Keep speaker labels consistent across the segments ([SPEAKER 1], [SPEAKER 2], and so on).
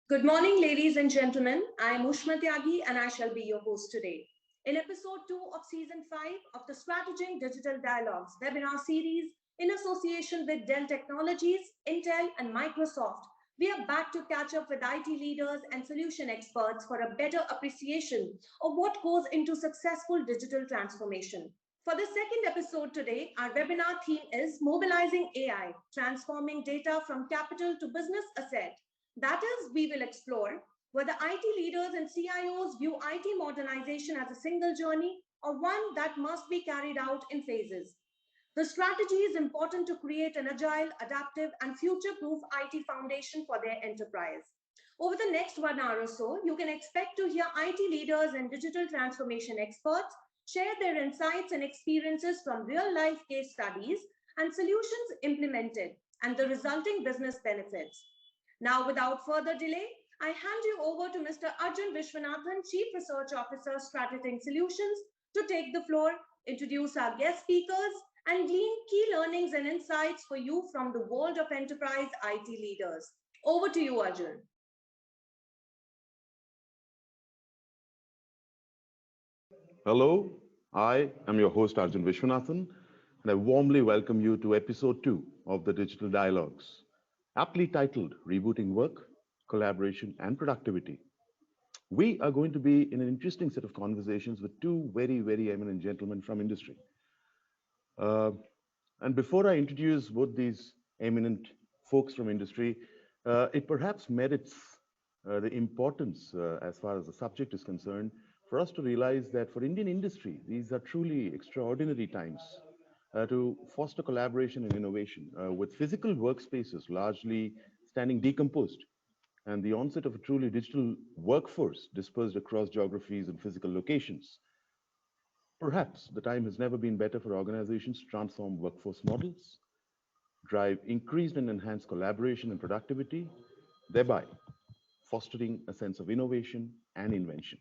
[SPEAKER 1] Good morning, ladies and gentlemen. I am Ushma Tyagi and I shall be your host today. In episode 2 of season 5 of the Strategic Digital Dialogues webinar series, in association with Dell Technologies, Intel, and Microsoft, we are back to catch up with IT leaders and solution experts for a better appreciation of what goes into successful digital transformation. For the second episode today, our webinar theme is Mobilizing AI, Transforming Data from Capital to Business Asset. That is, we will explore whether IT leaders and CIOs view IT modernization as a single journey or one that must be carried out in phases. The strategy is important to create an agile, adaptive, and future-proof IT foundation for their enterprise. Over the next 1 hour or so, you can expect to hear IT leaders and digital transformation experts share their insights and experiences from real-life case studies and solutions implemented and the resulting business benefits. Now, without further delay, I hand you over to Mr. Arjun Vishwanathan, Chief Research Officer, Strategic Solutions, to take the floor, introduce our guest speakers, and glean key learnings and insights for you from the world of enterprise IT leaders. Over to you, Arjun.
[SPEAKER 2] Hello, I am your host Arjun Vishwanathan, and I warmly welcome you to episode 2 of the Digital Dialogues, aptly titled Rebooting Work, Collaboration, and Productivity. We are going to be in an interesting set of conversations with two very eminent gentlemen from industry. Uh, and before I introduce both these eminent folks from industry, it perhaps merits the importance as far as the subject is concerned for us to realize that for Indian industry, these are truly extraordinary times to foster collaboration and innovation with physical workspaces largely standing decomposed and the onset of a truly digital workforce dispersed across geographies and physical locations. Perhaps the time has never been better for organizations to transform workforce models, drive increased and enhanced collaboration and productivity, thereby fostering a sense of innovation and invention.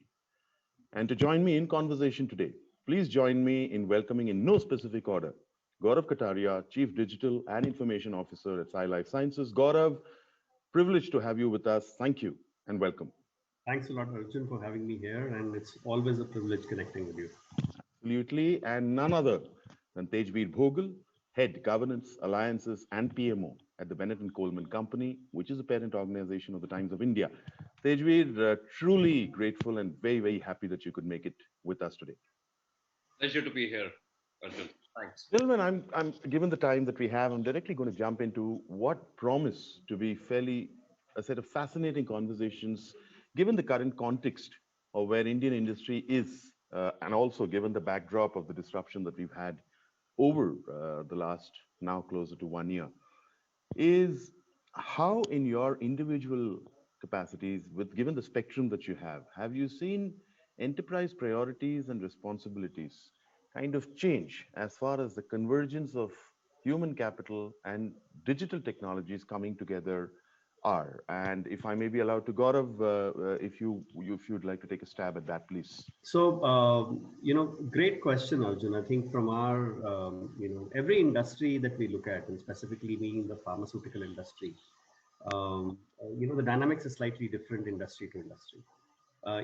[SPEAKER 2] And to join me in conversation today, please join me in welcoming in no specific order, Gaurav Kataria, Chief Digital and Information Officer at Sai Life Sciences. Gaurav, privileged to have you with us. Thank you and welcome.
[SPEAKER 3] Thanks a lot, Arjun, for having me here, and it's always a privilege connecting with you.
[SPEAKER 2] Absolutely, and none other than Tejveer Bhogal, Head Governance, Alliances and PMO at the Bennett and Coleman Company, which is a parent organization of the Times of India. Tejveer, truly grateful and very happy that you could make it with us today.
[SPEAKER 4] Pleasure to be here, Arjun. Thanks.
[SPEAKER 2] Gentlemen, I'm given the time that we have, I'm directly going to jump into what promise to be fairly a set of fascinating conversations, given the current context of where Indian industry is, and also given the backdrop of the disruption that we've had over the last now closer to 1 year, is how in your individual capacities, with given the spectrum that you have you seen enterprise priorities and responsibilities kind of change as far as the convergence of human capital and digital technologies coming together are? And if I may be allowed to, Gaurav, if you'd like to take a stab at that, please.
[SPEAKER 3] So, great question, Arjun. I think from our, every industry that we look at, and specifically being the pharmaceutical industry, the dynamics is slightly different industry to industry.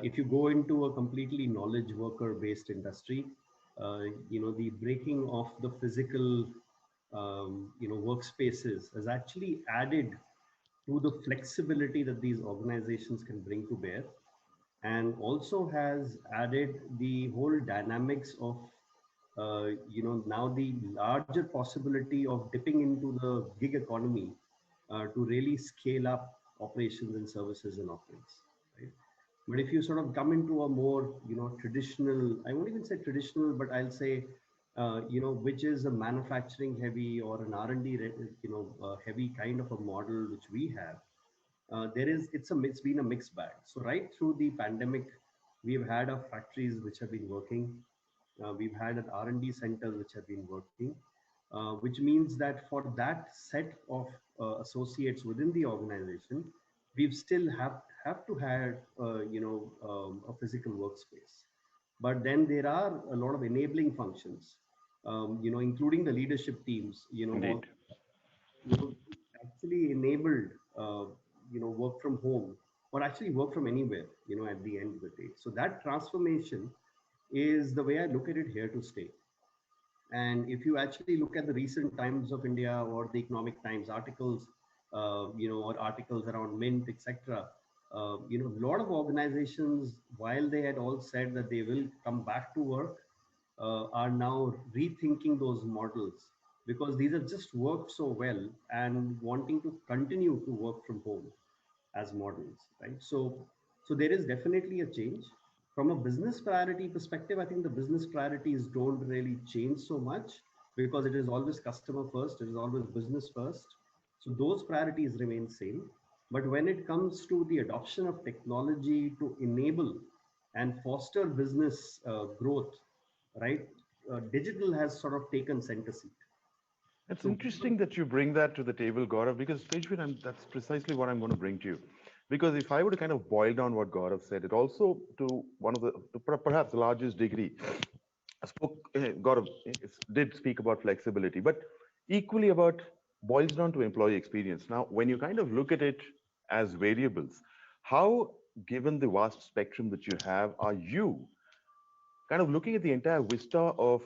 [SPEAKER 3] If you go into a completely knowledge worker-based industry, the breaking of the physical, workspaces has actually added to the flexibility that these organizations can bring to bear, and also has added the whole dynamics of, now the larger possibility of dipping into the gig economy to really scale up operations and services and offerings. Right? But if you sort of come into a more, traditional, I won't even say traditional, but I'll say, which is a manufacturing heavy or an R&D, heavy kind of a model which we have. It's been a mixed bag. So right through the pandemic, we've had our factories which have been working. We've had an R&D centers which have been working, which means that for that set of associates within the organization, we've still have to have a physical workspace. But then there are a lot of enabling functions, including the leadership teams, actually enabled work from home or actually work from anywhere, at the end of the day. So that transformation is the way I look at it here to stay. And if you actually look at the recent Times of India or the Economic Times articles, or articles around Mint, etc., a lot of organizations, while they had all said that they will come back to work, are now rethinking those models because these have just worked so well and wanting to continue to work from home as models, right? So there is definitely a change. From a business priority perspective, I think the business priorities don't really change so much because it is always customer first, it is always business first. So those priorities remain same. But when it comes to the adoption of technology to enable and foster business growth, right? Digital has sort of taken center seat.
[SPEAKER 2] It's
[SPEAKER 3] So
[SPEAKER 2] interesting that you bring that to the table, Gaurav, because Tejveer, that's precisely what I'm going to bring to you. Because if I were to kind of boil down what Gaurav said, it also to one of the perhaps the largest degree Gaurav did speak about flexibility, but equally about boils down to employee experience. Now, when you kind of look at it as variables, how, given the vast spectrum that you have, are you kind of looking at the entire vista of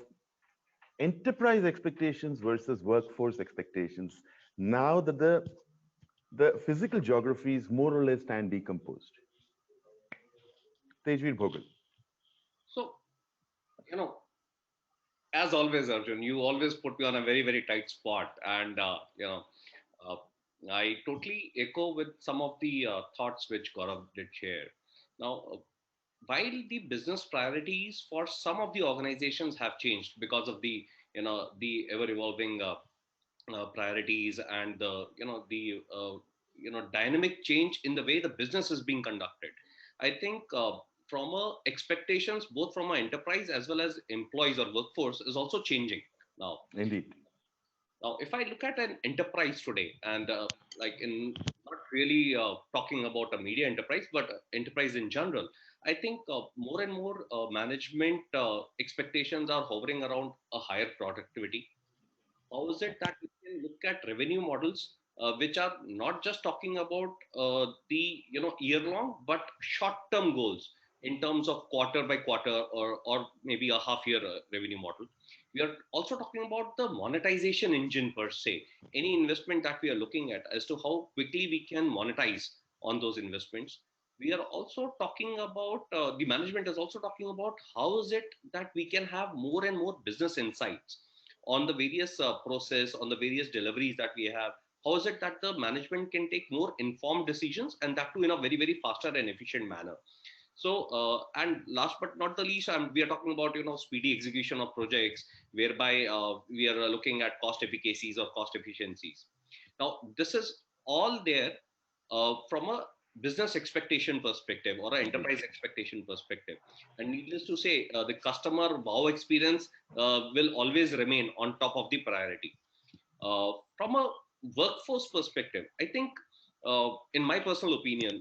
[SPEAKER 2] enterprise expectations versus workforce expectations now that the physical geographies more or less stand decomposed? Tejveer Bhogal.
[SPEAKER 4] So, you know, as always, Arjun, you always put me on a very, very tight spot. And, uh, I totally echo with some of the thoughts which Gaurav did share. Now, while the business priorities for some of the organizations have changed because of the ever evolving priorities and the dynamic change in the way the business is being conducted, I think from expectations both from an enterprise as well as employees or workforce is also changing now.
[SPEAKER 2] Indeed.
[SPEAKER 4] Now, if I look at an enterprise today, and like in not really talking about a media enterprise, but enterprise in general, I think more and more management expectations are hovering around a higher productivity. How is it that we can look at revenue models which are not just talking about the year long, but short term goals in terms of quarter by quarter or maybe a half year revenue model. We are also talking about the monetization engine per se, any investment that we are looking at as to how quickly we can monetize on those investments. We are also talking about the management is also talking about how is it that we can have more and more business insights on the various process, on the various deliveries that we have. How is it that the management can take more informed decisions, and that too in a very, very faster and efficient manner? So, and last but not the least, we are talking about speedy execution of projects, whereby we are looking at cost efficacies or cost efficiencies. Now, this is all there from a business expectation perspective or an
[SPEAKER 2] Indeed.
[SPEAKER 4] enterprise expectation perspective. And needless to say, the customer wow experience will always remain on top of the priority. From a workforce perspective, I think, in my personal opinion,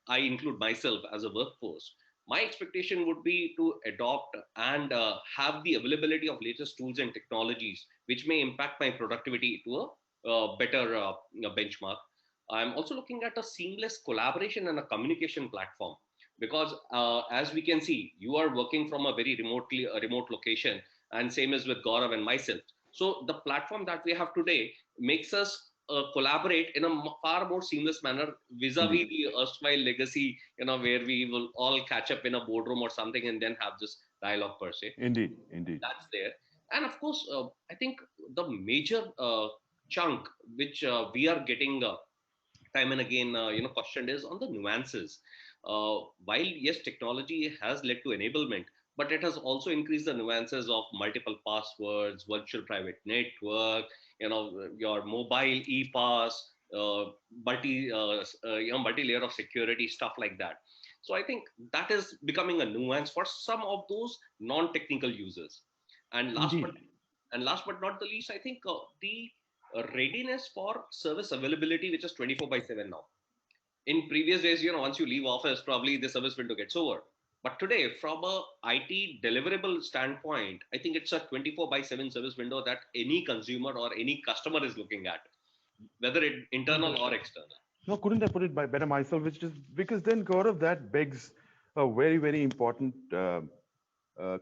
[SPEAKER 4] I include myself as a workforce. My expectation would be to adopt and have the availability of latest tools and technologies, which may impact my productivity to a better benchmark. I'm also looking at a seamless collaboration and a communication platform because, as we can see, you are working from a remote location, and same is with Gaurav and myself. So the platform that we have today makes us collaborate in a far more seamless manner vis-a-vis
[SPEAKER 2] Indeed.
[SPEAKER 4] the erstwhile legacy, where we will all catch up in a boardroom or something and then have this dialogue per se.
[SPEAKER 2] Indeed. Indeed.
[SPEAKER 4] That's there. And of course, I think the major chunk which we are getting time and again, questioned is on the nuances. While yes, technology has led to enablement, but it has also increased the nuances of multiple passwords, virtual private network, your mobile e-pass, multi-layer of security, stuff like that. So I think that is becoming a nuance for some of those non-technical users. And
[SPEAKER 2] Indeed.
[SPEAKER 4] last but not the least, I think the readiness for service availability, which is 24/7 now. In previous days, once you leave office, probably the service window gets over. But today, from a IT deliverable standpoint, I think it's a 24/7 service window that any consumer or any customer is looking at, whether it internal or external.
[SPEAKER 2] No, couldn't I put it by better myself? Which is because then, Gaurav, that begs a very, very important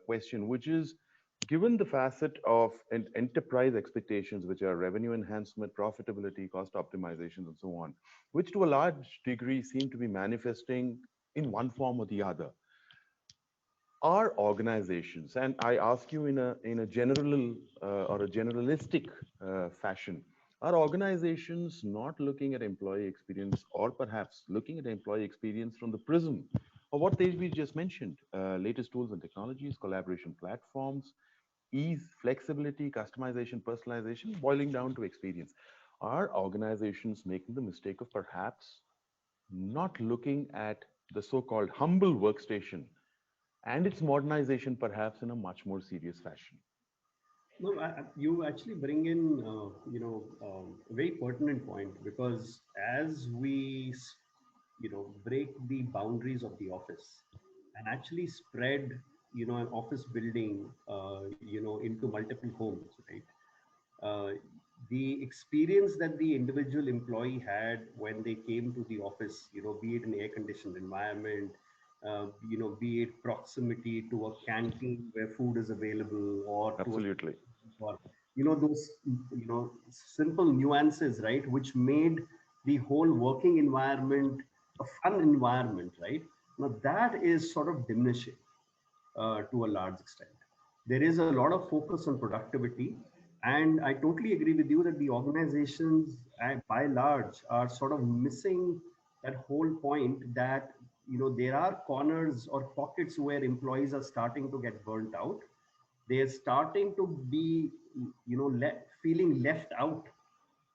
[SPEAKER 2] question, which is given the facet of enterprise expectations, which are revenue enhancement, profitability, cost optimizations, and so on, which to a large degree seem to be manifesting in one form or the other. Are organizations, and I ask you in a general or a generalistic fashion, are organizations not looking at employee experience, or perhaps looking at employee experience from the prism of what we just mentioned, latest tools and technologies, collaboration platforms, ease, flexibility, customization, personalization, boiling down to experience? Are organizations making the mistake of perhaps not looking at the so-called humble workstation and its modernization perhaps in a much more serious fashion?
[SPEAKER 3] No, you actually bring in, a very pertinent point because as we, break the boundaries of the office and actually spread, an office building, into multiple homes, right? uh, the experience that the individual employee had when they came to the office, be it an air conditioned environment, be it proximity to a canteen where food is available or to a,
[SPEAKER 2] Absolutely.
[SPEAKER 3] or, those, simple nuances, right, which made the whole working environment a fun environment, right? Now that is sort of diminishing to a large extent. There is a lot of focus on productivity, and I totally agree with you that the organizations, by large, are sort of missing that whole point that there are corners or pockets where employees are starting to get burnt out. They are starting to be, feeling left out.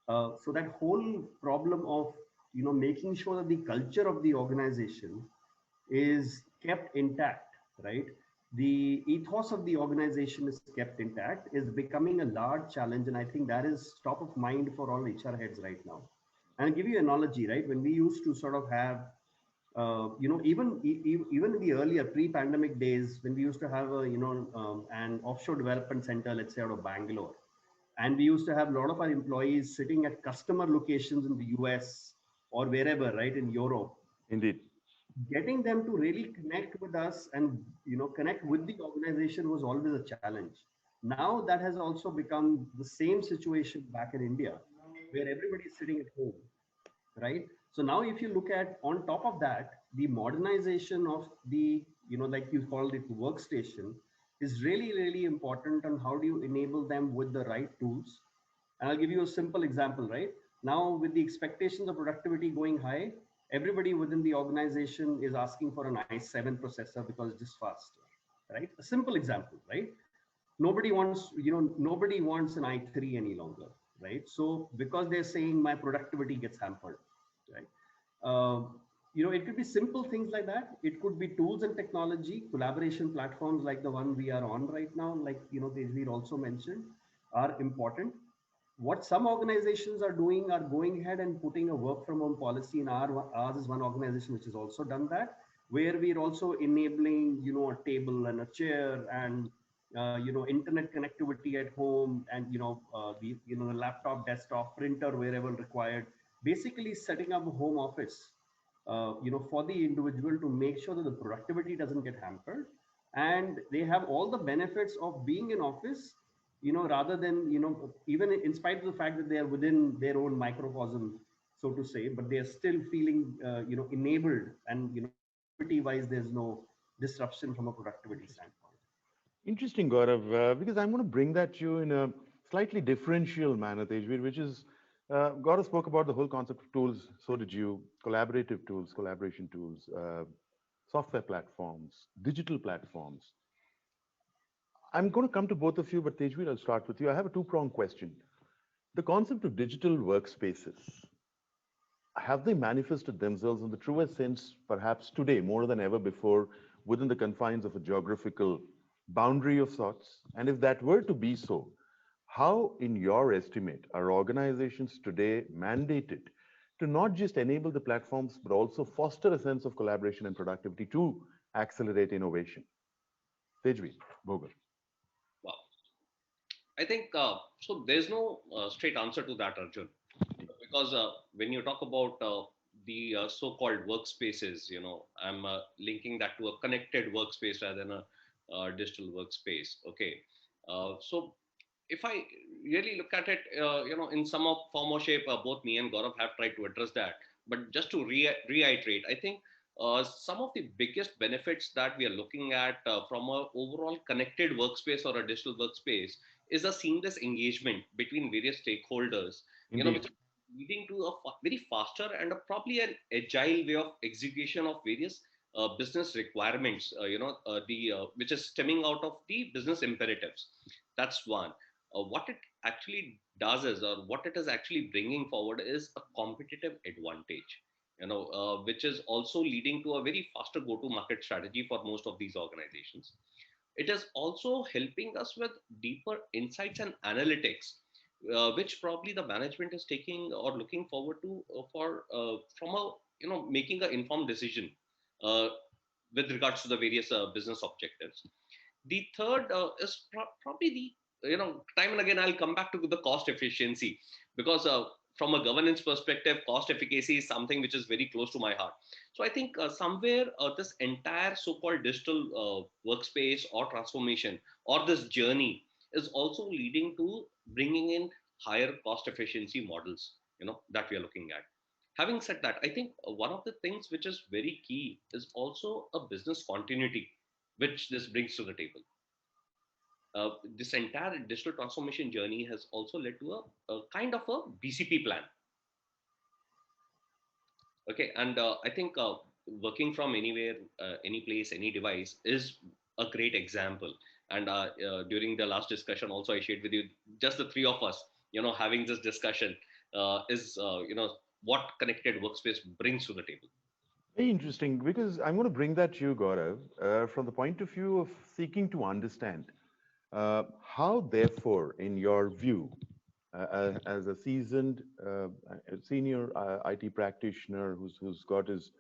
[SPEAKER 3] So that whole problem of making sure that the culture of the organization is kept intact, right? The ethos of the organization is kept intact is becoming a large challenge, and I think that is top of mind for all HR heads right now. And I'll give you an analogy, right? When we used to sort of have, even in the earlier pre-pandemic days, when we used to have a, an offshore development center, let's say out of Bangalore, and we used to have a lot of our employees sitting at customer locations in the US or wherever, right, in Europe.
[SPEAKER 2] Indeed.
[SPEAKER 3] Getting them to really connect with us and connect with the organization was always a challenge. Now that has also become the same situation back in India, where everybody is sitting at home, right? So now if you look at, on top of that, the modernization of the, like you called it, workstation, is really, really important. And how do you enable them with the right tools? And I'll give you a simple example, right? Now, with the expectations of productivity going high, everybody within the organization is asking for an i7 processor because it's just faster, right? A simple example, right? Nobody wants an i3 any longer, right? So because they're saying my productivity gets hampered, right? It could be simple things like that. It could be tools and technology, collaboration platforms like the one we are on right now, like Tejveer also mentioned, are important. What some organizations are doing are going ahead and putting a work from home policy. In ours is one organization which has also done that, where we're also enabling a table and a chair and internet connectivity at home, and the laptop, desktop, printer wherever required, basically setting up a home office for the individual to make sure that the productivity doesn't get hampered, and they have all the benefits of being in office, rather than, even in spite of the fact that they are within their own microcosm, so to say, but they are still feeling, enabled, and, productivity wise, there's no disruption from a productivity
[SPEAKER 2] Interesting.
[SPEAKER 3] standpoint.
[SPEAKER 2] Interesting, Gaurav, because I'm going to bring that to you in a slightly differential manner, Tejveer, which is Gaurav spoke about the whole concept of tools. So did you. Collaborative tools, collaboration tools, software platforms, digital platforms. I'm going to come to both of you, but Tejveer, I'll start with you. I have a two-pronged question. The concept of digital workspaces, have they manifested themselves in the truest sense, perhaps today more than ever before, within the confines of a geographical boundary of sorts? And if that were to be so, how, in your estimate, are organizations today mandated to not just enable the platforms, but also foster a sense of collaboration and productivity to accelerate innovation? Tejveer, Bogar.
[SPEAKER 4] Wow. I think so. There's no straight answer to that, Arjun, because when you talk about the so-called workspaces. I'm linking that to a connected workspace rather than a digital workspace. Okay, so if I really look at it, in some of form or shape, both me and Gaurav have tried to address that. But just to reiterate, I think some of the biggest benefits that we are looking at from a overall connected workspace or a digital workspace is a seamless engagement between various stakeholders, which
[SPEAKER 2] Indeed.
[SPEAKER 4] is leading to a very faster and probably an agile way of execution of various business requirements, the which is stemming out of the business imperatives. That's one. What it actually does is, or what it is actually bringing forward, is a competitive advantage, which is also leading to a very faster go-to-market strategy for most of these organizations. It is also helping us with deeper insights and analytics, which probably the management is taking or looking forward to for from a making an informed decision uh, with regards to the various business objectives. The third is probably the time and again I'll come back to the cost efficiency, because from a governance perspective, cost efficacy is something which is very close to my heart. So I think somewhere this entire so-called digital workspace or transformation or this journey is also leading to bringing in higher cost efficiency models, that we are looking at. Having said that, I think one of the things which is very key is also a business continuity, which this brings to the table. This entire digital transformation journey has also led to a kind of a BCP plan. Okay, and I think working from anywhere, any place, any device is a great example. And during the last discussion, also I shared with you, just the three of us, having this discussion is, what connected workspace brings to the table.
[SPEAKER 2] Very interesting, because I'm going to bring that to you, Gaurav, from the point of view of seeking to understand how, therefore, in your view, as a seasoned senior IT practitioner who's got his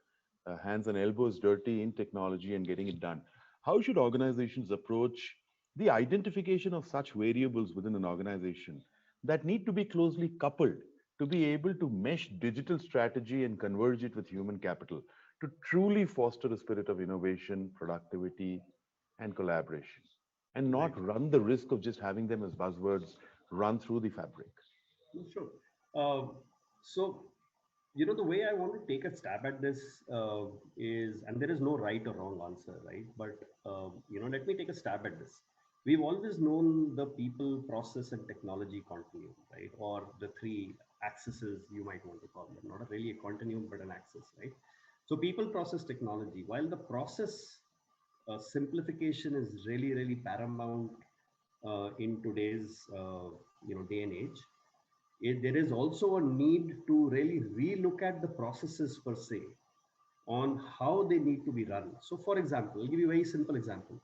[SPEAKER 2] hands and elbows dirty in technology and getting it done, how should organizations approach the identification of such variables within an organization that need to be closely coupled to be able to mesh digital strategy and converge it with human capital to truly foster a spirit of innovation, productivity, and collaboration, and not
[SPEAKER 3] Right.
[SPEAKER 2] run the risk of just having them as buzzwords run through the fabric?
[SPEAKER 3] No, sure. So, the way I want to take a stab at this is, and there is no right or wrong answer, right? But, let me take a stab at this. We've always known the people, process, and technology continuum, right? Or the three axes you might want to call them, not really a continuum, but an axis, right? So, people, process, technology. While the process simplification is really, really paramount in today's, day and age, there is also a need to really relook at the processes per se on how they need to be run. So, for example, I'll give you a very simple example.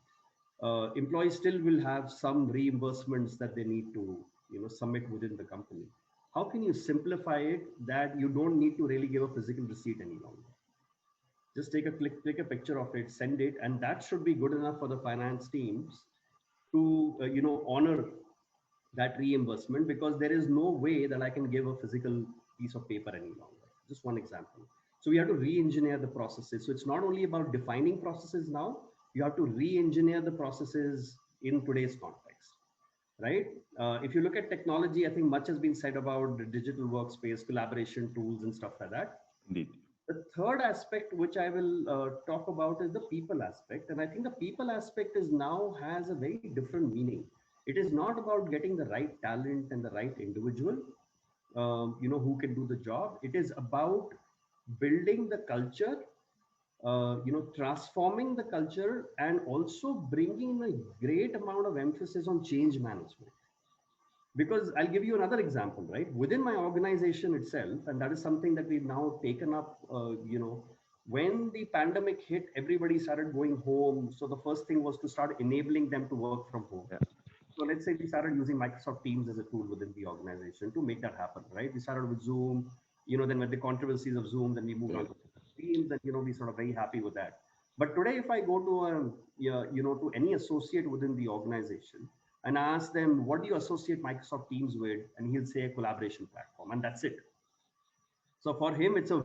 [SPEAKER 3] Employees still will have some reimbursements that they need to, submit within the company. How can you simplify it that you don't need to really give a physical receipt any longer? Just take a click a picture of it, send it, and that should be good enough for the finance teams to, honor that reimbursement, because there is no way that I can give a physical piece of paper any longer. Just one example. So we have to re-engineer the processes. So it's not only about defining processes now, you have to re-engineer the processes in today's context, right? If you look at technology, I think much has been said about the digital workspace, collaboration tools and stuff like that.
[SPEAKER 2] Indeed.
[SPEAKER 3] The third aspect, which I will talk about, is the people aspect. And I think the people aspect is now has a very different meaning. It is not about getting the right talent and the right individual, who can do the job. It is about building the culture, transforming the culture, and also bringing a great amount of emphasis on change management. Because I'll give you another example, right? Within my organization itself, and that is something that we've now taken up, when the pandemic hit, everybody started going home. So the first thing was to start enabling them to work from home.
[SPEAKER 2] Yeah.
[SPEAKER 3] So let's say we started using Microsoft Teams as a tool within the organization to make that happen, right? We started with Zoom, then with the controversies of Zoom, then we moved on
[SPEAKER 2] Correct.
[SPEAKER 3] to Teams, and we sort of very happy with that. But today, if I go to to any associate within the organization and ask them, what do you associate Microsoft Teams with? And he'll say a collaboration platform, and that's it. So for him, it's a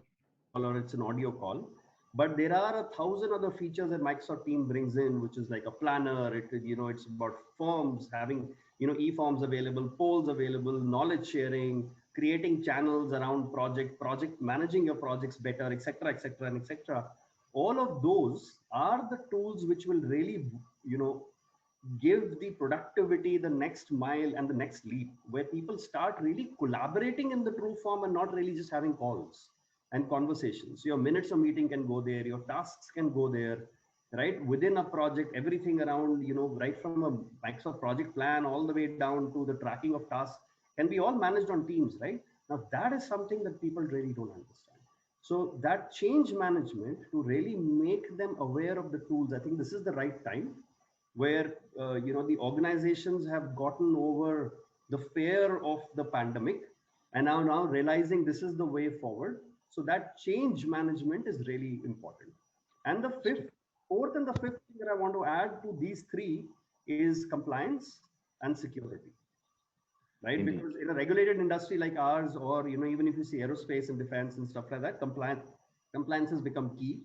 [SPEAKER 3] or it's an audio call. But there are 1,000 other features that Microsoft Team brings in, which is like a planner. It's about forms, having e-forms available, polls available, knowledge sharing, creating channels around project managing your projects better, etc., etc., and etc. All of those are the tools which will really give the productivity the next mile and the next leap, where people start really collaborating in the true form and not really just having calls and conversations. Your minutes of meeting can go there, your tasks can go there, right? Within a project, everything around, right from a Microsoft project plan all the way down to the tracking of tasks can be all managed on Teams, right? Now, that is something that people really don't understand. So that change management, to really make them aware of the tools, I think this is the right time, where the organizations have gotten over the fear of the pandemic and are now realizing this is the way forward. So that change management is really important. And the fourth and the fifth thing that I want to add to these three is compliance and security, right?
[SPEAKER 2] Indeed.
[SPEAKER 3] Because in a regulated industry like ours, or even if you see aerospace and defense and stuff like that, compliance has become key.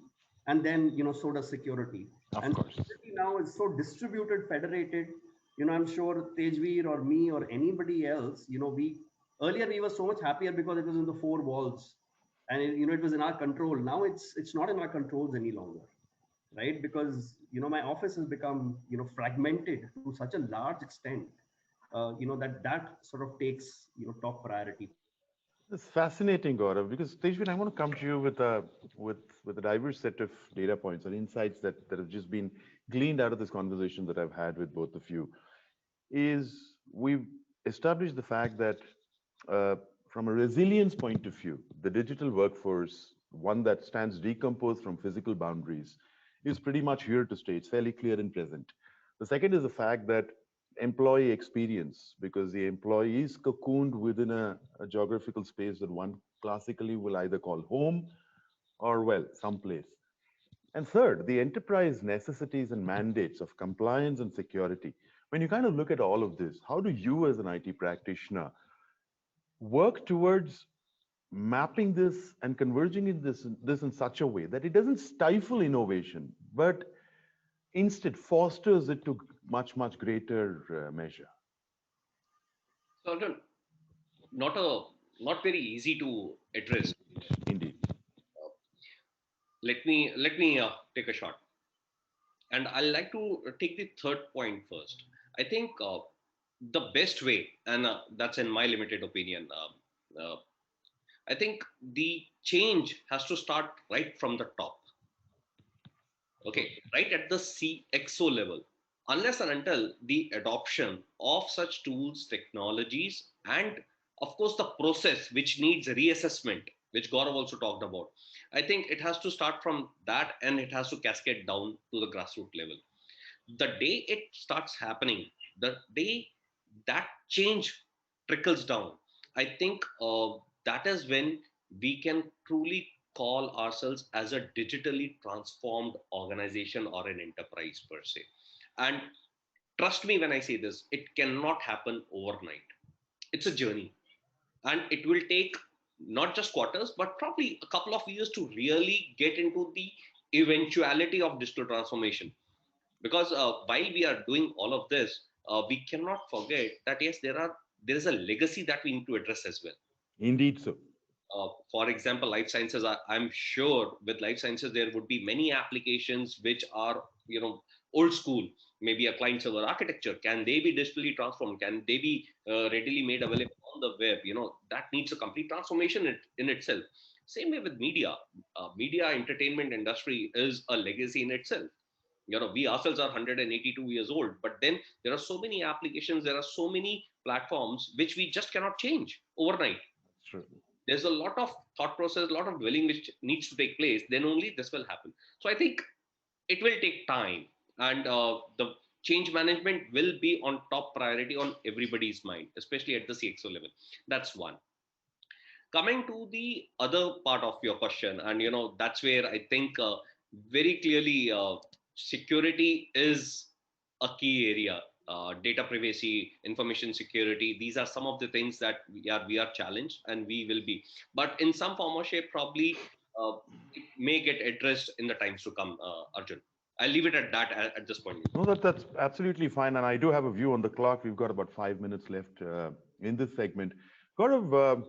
[SPEAKER 3] And then so does security.
[SPEAKER 2] Of
[SPEAKER 3] And
[SPEAKER 2] course.
[SPEAKER 3] security now is so distributed, federated. I'm sure Tejveer or me or anybody else, we earlier we were so much happier because it was in the four walls, and it was in our control. Now it's not in our controls any longer, right? Because my office has become fragmented to such a large extent, that sort of takes top priority for me.
[SPEAKER 2] It's fascinating, Gaurav, because Tejvin, I want to come to you with a diverse set of data points and insights that have just been gleaned out of this conversation that I've had with both of you. Is we've established the fact that uh, from a resilience point of view, the digital workforce, one that stands decomposed from physical boundaries, is pretty much here to stay. It's fairly clear and present. The second is the fact that employee experience, because the employee is cocooned within a geographical space that one classically will either call home or, well, someplace. And third, the enterprise necessities and mandates of compliance and security. When you kind of look at all of this, how do you, as an IT practitioner, work towards mapping this and converging this in such a way that it doesn't stifle innovation, but instead fosters it to much, much greater measure?
[SPEAKER 4] So Arjun, not a not very easy to address.
[SPEAKER 2] Indeed.
[SPEAKER 4] Let me take a shot, and I like to take the third point first. I think the best way, and that's in my limited opinion. I think the change has to start right from the top. Okay, right at the CXO level. Unless and until the adoption of such tools, technologies, and of course the process which needs reassessment, which Gaurav also talked about, I think it has to start from that and it has to cascade down to the grassroots level. The day it starts happening, the day that change trickles down, I think that is when we can truly call ourselves as a digitally transformed organization or an enterprise per se. And trust me when I say this, it cannot happen overnight. It's a journey, and it will take not just quarters but probably a couple of years to really get into the eventuality of digital transformation. Because while we are doing all of this, we cannot forget that yes, there is a legacy that we need to address as well.
[SPEAKER 2] Indeed so.
[SPEAKER 4] For example, life sciences, I'm sure with life sciences there would be many applications which are old school. Maybe a client server architecture, can they be digitally transformed? Can they be readily made available on the web? That needs a complete transformation in itself. Same way with media. Media entertainment industry is a legacy in itself. We ourselves are 182 years old, but then there are so many applications, there are so many platforms which we just cannot change overnight.
[SPEAKER 2] That's true.
[SPEAKER 4] There's a lot of thought process, a lot of dwelling which needs to take place, then only this will happen. So I think it will take time, and the change management will be on top priority on everybody's mind, especially at the CXO level. That's one. Coming to the other part of your question, and that's where I think very clearly security is a key area. Data privacy, information security, these are some of the things that we are challenged and we will be, but in some form or shape probably uh, it may get addressed in the times to come, Arjun. I'll leave it at that at this point.
[SPEAKER 2] No, that's absolutely fine. And I do have a view on the clock. We've got about 5 minutes left in this segment. Gaurav,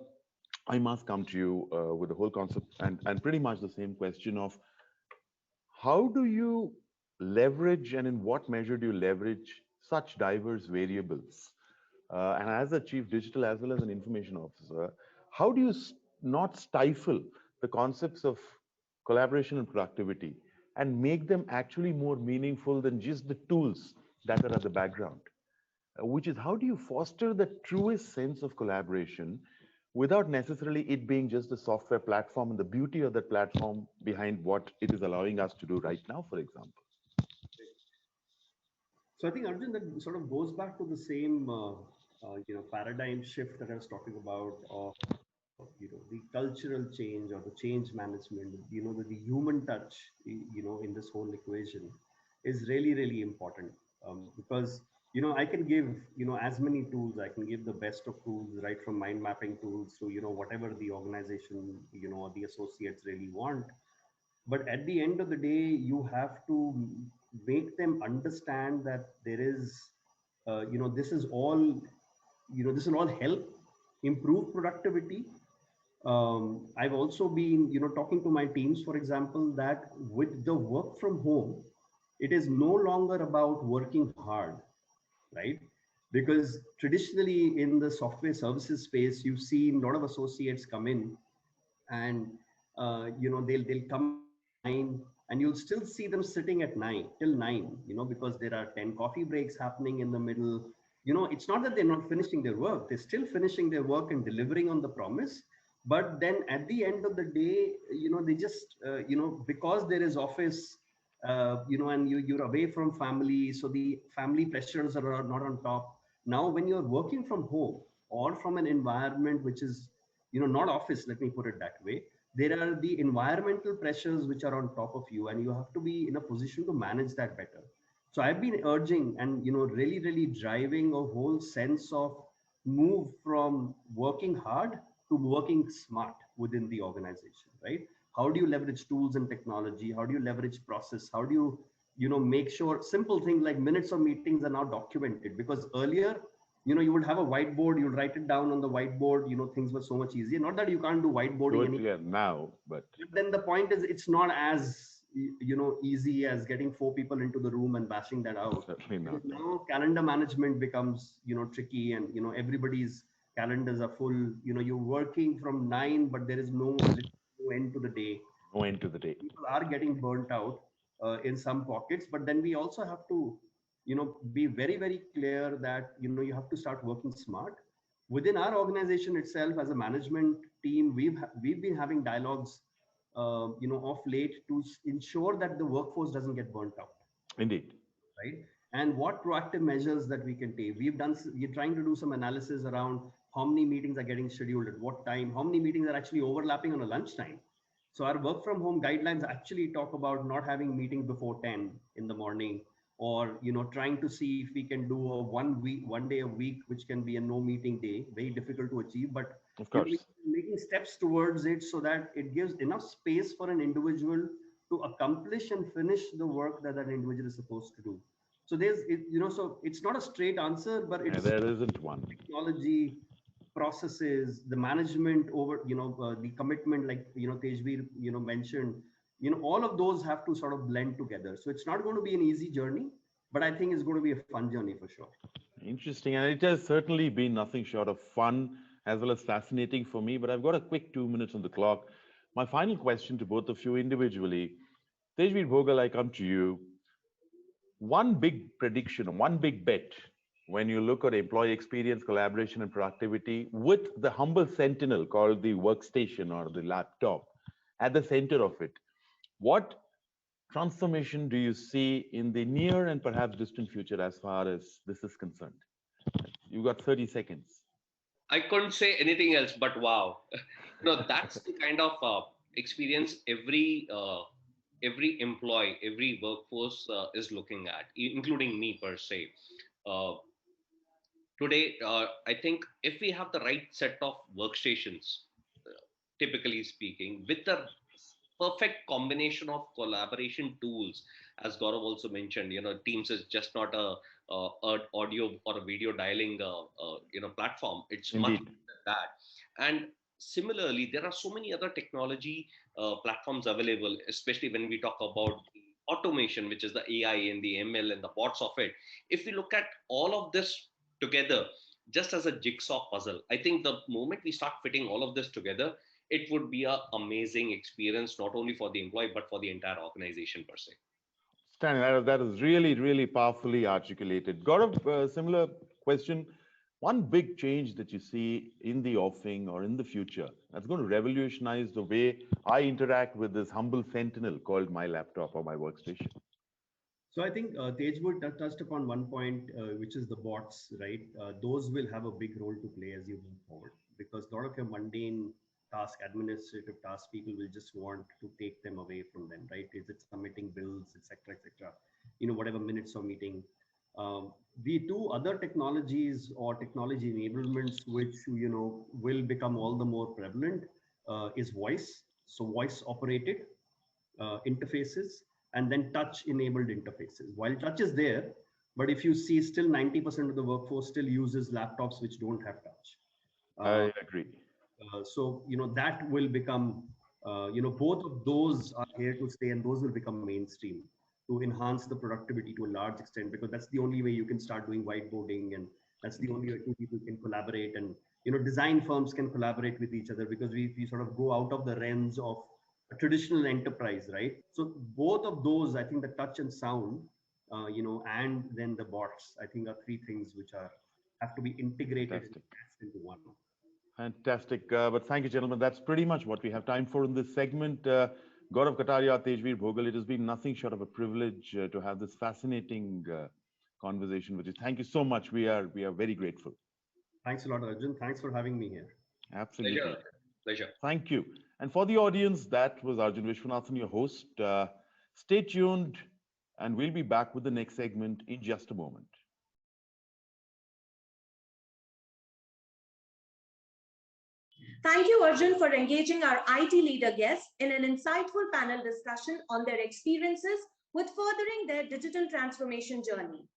[SPEAKER 2] I must come to you with the whole concept and pretty much the same question of how do you leverage and in what measure do you leverage such diverse variables? And as a chief digital as well as an information officer, how do you not stifle the concepts of collaboration and productivity and make them actually more meaningful than just the tools that are at the background? Which is how do you foster the truest sense of collaboration without necessarily it being just a software platform and the beauty of that platform behind what it is allowing us to do right now, for example?
[SPEAKER 3] So I think Arjun, that sort of goes back to the same paradigm shift that I was talking about of the cultural change or the change management. The human touch in this whole equation is really really important, because I can give as many tools. I can give the best of tools, right from mind mapping tools to whatever the organization or the associates really want. But at the end of the day, you have to make them understand that there is this is all this will all help improve productivity. I've also been talking to my teams, for example, that with the work from home, it is no longer about working hard, right? Because traditionally in the software services space, you've seen a lot of associates come in and they'll come in at 9, and you'll still see them sitting at 9 till 9, because there are 10 coffee breaks happening in the middle. It's not that they're not finishing their work, they're still finishing their work and delivering on the promise. But then at the end of the day, they just because there is office, and you're away from family, so the family pressures are not on top. Now when you're working from home or from an environment which is not office, let me put it that way, there are the environmental pressures which are on top of you, and you have to be in a position to manage that better. So I've been urging and really really driving a whole sense of move from working hard to working smart within the organization, right? How do you leverage tools and technology? How do you leverage process? How do you make sure simple things like minutes of meetings are now documented? Because earlier, you would have a whiteboard, you'd write it down on the whiteboard, things were so much easier. Not that you can't do whiteboarding any,
[SPEAKER 2] Totally now, but
[SPEAKER 3] but then the point is it's not as easy as getting 4 people into the room and bashing that out.
[SPEAKER 2] certainly
[SPEAKER 3] Because
[SPEAKER 2] not.
[SPEAKER 3] now calendar management becomes tricky, and everybody's calendars are full. You're working from 9, but there is no end to the day.
[SPEAKER 2] No end to the day.
[SPEAKER 3] People are getting burnt out in some pockets, but then we also have to be very very clear that you have to start working smart within our organization itself. As a management team, we've been having dialogues of late to ensure that the workforce doesn't get burnt out,
[SPEAKER 2] Indeed.
[SPEAKER 3] right? And what proactive measures that we can take. We're trying to do some analysis around how many meetings are getting scheduled at what time, how many meetings are actually overlapping on a lunchtime. So our work from home guidelines actually talk about not having meetings before 10 in the morning, or trying to see if we can do a 1 day a week, which can be a no meeting day. Very difficult to achieve, but
[SPEAKER 2] Of course.
[SPEAKER 3] making steps towards it so that it gives enough space for an individual to accomplish and finish the work that that individual is supposed to do. So so it's not a straight answer, but it's
[SPEAKER 2] There isn't one.
[SPEAKER 3] technology, processes, the management over, the commitment, like, Tejveer, mentioned, all of those have to sort of blend together. So it's not going to be an easy journey, but I think it's going to be a fun journey for sure.
[SPEAKER 2] Interesting. And it has certainly been nothing short of fun as well as fascinating for me. But I've got a quick 2 minutes on the clock. My final question to both of you individually. Tejveer Bhogal, I come to you. One big prediction, one big bet when you look at employee experience, collaboration, and productivity with the humble sentinel called the workstation or the laptop at the center of it. What transformation do you see in the near and perhaps distant future as far as this is concerned? You've got 30 seconds.
[SPEAKER 4] I couldn't say anything else but wow. That's the kind of experience every employee, every workforce is looking at, including me per se. Uh, Today, I think if we have the right set of workstations, typically speaking, with the perfect combination of collaboration tools. As Gaurav also mentioned, Teams is just not a audio or a video dialing platform. It's much
[SPEAKER 2] Indeed.
[SPEAKER 4] more than that. And similarly, there are so many other technology platforms available, especially when we talk about automation, which is the AI and the ML and the bots of it. If we look at all of this together, just as a jigsaw puzzle, I think the moment we start fitting all of this together, it would be an amazing experience, not only for the employee, but for the entire organization per se.
[SPEAKER 2] Stan, that is really, really powerfully articulated. Gaurav, similar question. One big change that you see in the offing or in the future that's going to revolutionize the way I interact with this humble sentinel called my laptop or my workstation.
[SPEAKER 3] So I think Tejwood touched upon one point, which is the bots, right? Those will have a big role to play as you move forward, because a lot of your mundane task, administrative tasks, people will just want to take them away from them, right? Is it submitting bills, etc., etc. Whatever minutes of meeting. The two other technologies or technology enablements, which will become all the more prevalent, is voice. So voice operated interfaces, and then touch enabled interfaces. While touch is there, but if you see, still 90% of the workforce still uses laptops which don't have touch. Uh,
[SPEAKER 2] I agree.
[SPEAKER 3] so that will become, both of those are here to stay, and those will become mainstream to enhance the productivity to a large extent, because that's the only way you can start doing whiteboarding, and that's the only
[SPEAKER 2] Indeed.
[SPEAKER 3] way two people can collaborate, and design firms can collaborate with each other, because we sort of go out of the realms of a traditional enterprise, right? So both of those, I think, the touch and sound, and then the bots, I think, are three things which are have to be integrated and
[SPEAKER 2] Fantastic.
[SPEAKER 3] cast into one.
[SPEAKER 2] Fantastic. But thank you, gentlemen. That's pretty much what we have time for in this segment. Gaurav Kataria, Tejveer Bhogal, it has been nothing short of a privilege to have this fascinating conversation with you. Thank you so much. We are very grateful.
[SPEAKER 3] Thanks a lot, Arjun. Thanks for having me here.
[SPEAKER 4] Pleasure.
[SPEAKER 2] Absolutely.
[SPEAKER 4] Pleasure.
[SPEAKER 2] Thank you. And for the audience, that was Arjun Vishwanathan, your host. Stay tuned, and we'll be back with the next segment in just a moment.
[SPEAKER 1] Thank you, Arjun, for engaging our IT leader guests in an insightful panel discussion on their experiences with furthering their digital transformation journey.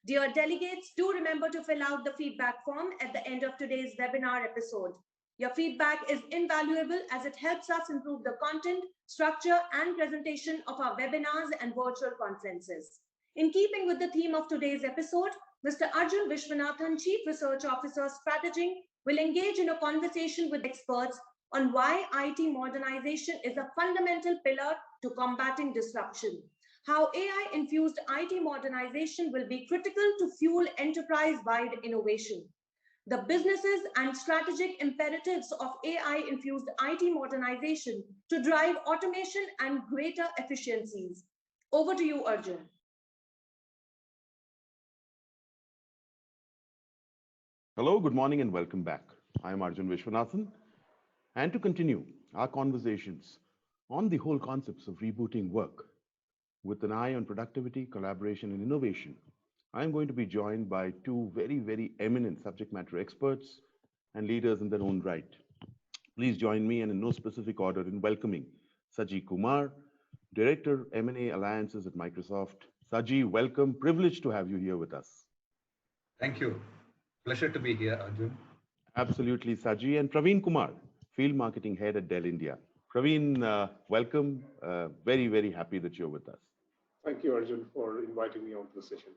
[SPEAKER 1] Dear delegates, do remember to fill out the feedback form at the end of today's webinar episode. Your feedback is invaluable as it helps us improve the content, structure, and presentation of our webinars and virtual conferences. In keeping with the theme of today's episode, Mr. Arjun Vishwanathan, Chief Research Officer, Strategy, will engage in a conversation with experts on why IT modernization is a fundamental pillar to combating disruption, how AI-infused IT modernization will be critical to fuel enterprise-wide innovation, the businesses and strategic imperatives of AI-infused IT modernization to drive automation and greater efficiencies. Over to you, Arjun.
[SPEAKER 2] Hello, good morning, and welcome back. I am Arjun Vishwanathan. And to continue our conversations on the whole concepts of rebooting work with an eye on productivity, collaboration, and innovation, I am going to be joined by two very, very eminent subject matter experts and leaders in their own right. Please join me, and in no specific order, in welcoming Saji Kumar, Director M&A Alliances at Microsoft. Saji, welcome. Privileged to have you here with us.
[SPEAKER 5] Thank you. Pleasure to be here, Arjun.
[SPEAKER 2] Absolutely, Saji. And Praveen Kumar, Field Marketing Head at Dell India. Praveen, welcome. Very, very happy that you're with us.
[SPEAKER 6] Thank you, Arjun, for inviting me onto the session.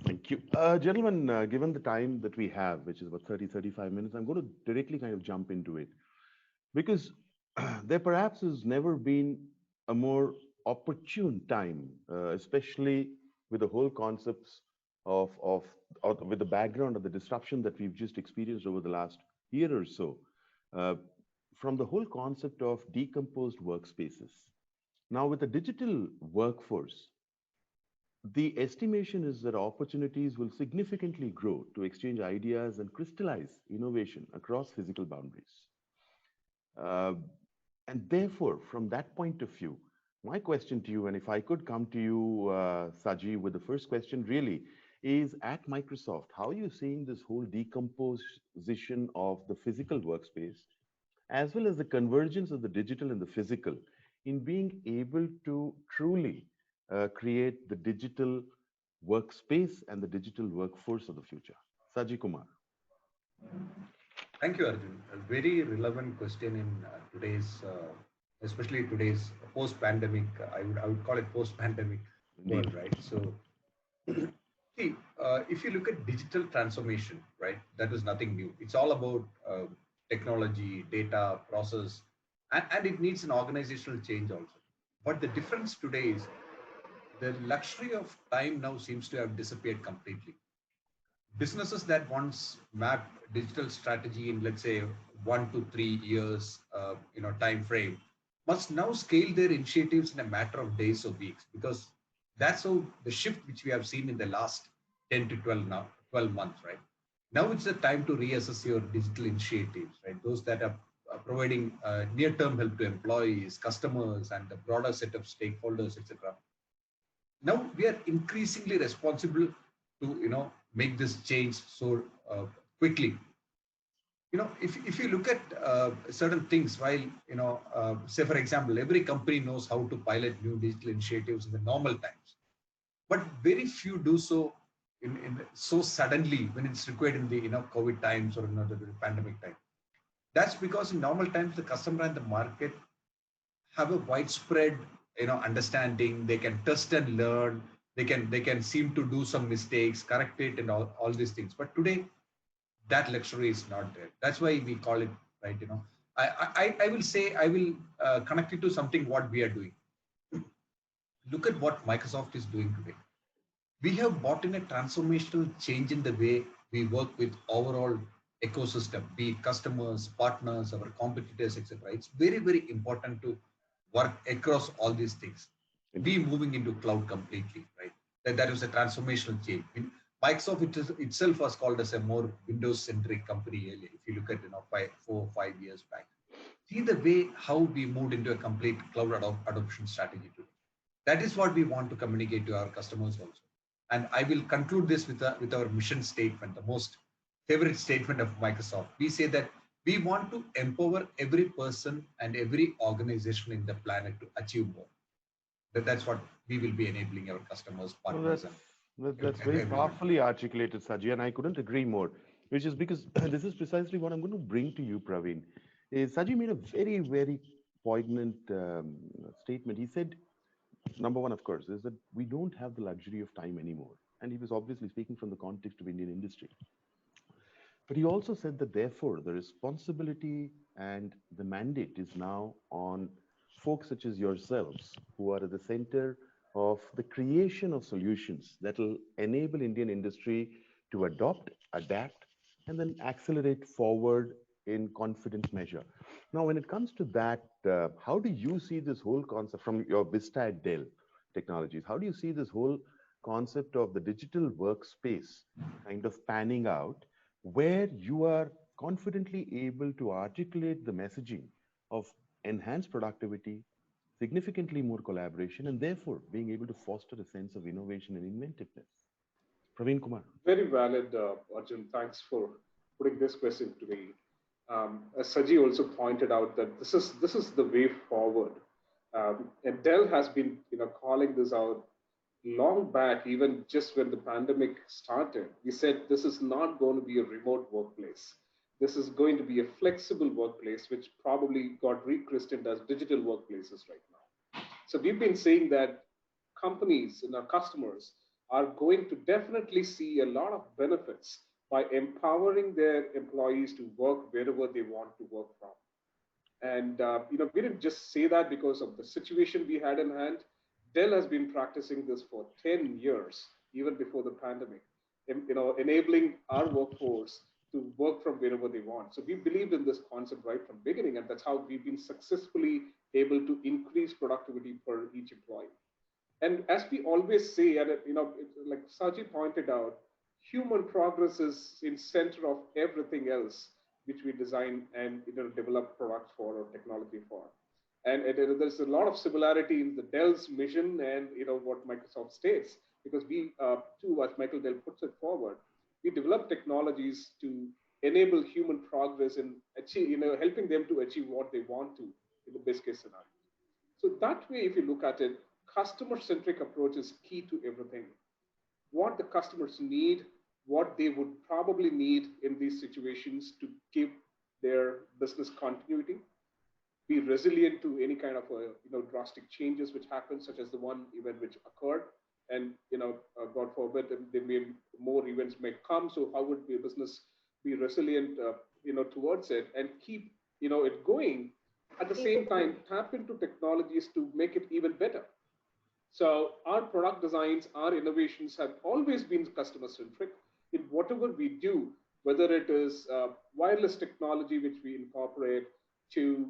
[SPEAKER 2] Thank you. Gentlemen, given the time that we have, which is about 30, 35 minutes, I'm going to directly kind of jump into it. Because there perhaps has never been a more opportune time, especially with the whole concepts of with the background of the disruption that we've just experienced over the last year or so, uh, from the whole concept of decomposed workspaces. Now, with the digital workforce, the estimation is that opportunities will significantly grow to exchange ideas and crystallize innovation across physical boundaries. Uh, and therefore, from that point of view, my question to you, and if I could come to you, Saji, with the first question really, is at Microsoft, how are you seeing this whole decomposition of the physical workspace, as well as the convergence of the digital and the physical in being able to truly create the digital workspace and the digital workforce of the future? Saji Kumar.
[SPEAKER 5] Thank you, Arjun. A very relevant question in today's, especially today's post-pandemic. I would call it post-pandemic
[SPEAKER 2] Indeed.
[SPEAKER 5] world, right? So, see, if you look at digital transformation, right, that is nothing new. It's all about technology, data, process, and it needs an organizational change also. But the difference today is the luxury of time now seems to have disappeared completely. Businesses that once mapped digital strategy in, let's say, 1 to 3 years time frame must now scale their initiatives in a matter of days or weeks, because that's how the shift which we have seen in the last 10 to 12 months, right? Now it's the time to reassess your digital initiatives, right? Those that are providing near-term help to employees, customers, and the broader set of stakeholders, etc. Now we are increasingly responsible to make this change so quickly. If you look at certain things, while say for example, every company knows how to pilot new digital initiatives in the normal times, but very few do so in so suddenly when it's required in the COVID times or the pandemic time. That's because in normal times the customer and the market have a widespread understanding. They can test and learn. They can seem to do some mistakes, correct it, and all these things. But today that luxury is not there. That's why we call it, right. I will say, I will connect it to something what we are doing. Look at what Microsoft is doing today. We have brought in a transformational change in the way we work with overall ecosystem, be it customers, partners, our competitors, etc. It's very, very important to work across all these things. We
[SPEAKER 2] Indeed.
[SPEAKER 5] moving into cloud completely, right? That was a transformational change. Microsoft itself was called as a more Windows-centric company earlier. If you look at 4 or 5 years back, see the way how we moved into a complete cloud adoption strategy today. That is what we want to communicate to our customers also. And I will conclude this with our mission statement, the most favorite statement of Microsoft. We say that we want to empower every person and every organization in the planet to achieve more. That's what we will be enabling our customers,
[SPEAKER 2] Well,
[SPEAKER 5] partners, and
[SPEAKER 2] that's very
[SPEAKER 5] everyone.
[SPEAKER 2] powerfully articulated, Saji, and I couldn't agree more. Which is because this is precisely what I'm going to bring to you, Praveen. Is Saji made a very, very poignant statement. He said, number one, of course, is that we don't have the luxury of time anymore, and he was obviously speaking from the context of Indian industry. But he also said that therefore the responsibility and the mandate is now on folks such as yourselves who are at the center of the creation of solutions that will enable Indian industry to adopt, adapt, and then accelerate forward in confident measure. Now, when it comes to that, how do you see this whole concept from your Vista at Dell Technologies? How do you see this whole concept of the digital workspace kind of panning out, where you are confidently able to articulate the messaging of enhanced productivity, significantly more collaboration, and therefore being able to foster a sense of innovation and inventiveness? Praveen Kumar.
[SPEAKER 6] Very valid, Arjun. Thanks for putting this question to me. As Saji also pointed out, that this is the way forward, and Dell has been calling this out long back, even just when the pandemic started. We said this is not going to be a remote workplace. This is going to be a flexible workplace, which probably got rechristened as digital workplaces right now. So we've been saying that companies and our customers are going to definitely see a lot of benefits by empowering their employees to work wherever they want to work from. And we didn't just say that because of the situation we had in hand. Dell has been practicing this for 10 years, even before the pandemic, enabling our workforce to work from wherever they want. So we believed in this concept right from beginning, and that's how we've been successfully able to increase productivity for each employee. And as we always say, and like Saji pointed out, human progress is in center of everything else which we design and develop products for or technology for. And there's a lot of similarity in the Dell's mission and what Microsoft states, because we too, as Michael Dell puts it forward, we develop technologies to enable human progress and achieve, helping them to achieve what they want to in the best case scenario. So that way, if you look at it, customer-centric approach is key to everything. What the customers need, what they would probably need in these situations to give their business continuity, be resilient to any kind of drastic changes which happen, such as the one event which occurred, and God forbid, there may more events may come. So how would the business be resilient, towards it and keep it going? At the same time, tap into technologies to make it even better. So our product designs, our innovations have always been customer centric in whatever we do, whether it is wireless technology which we incorporate to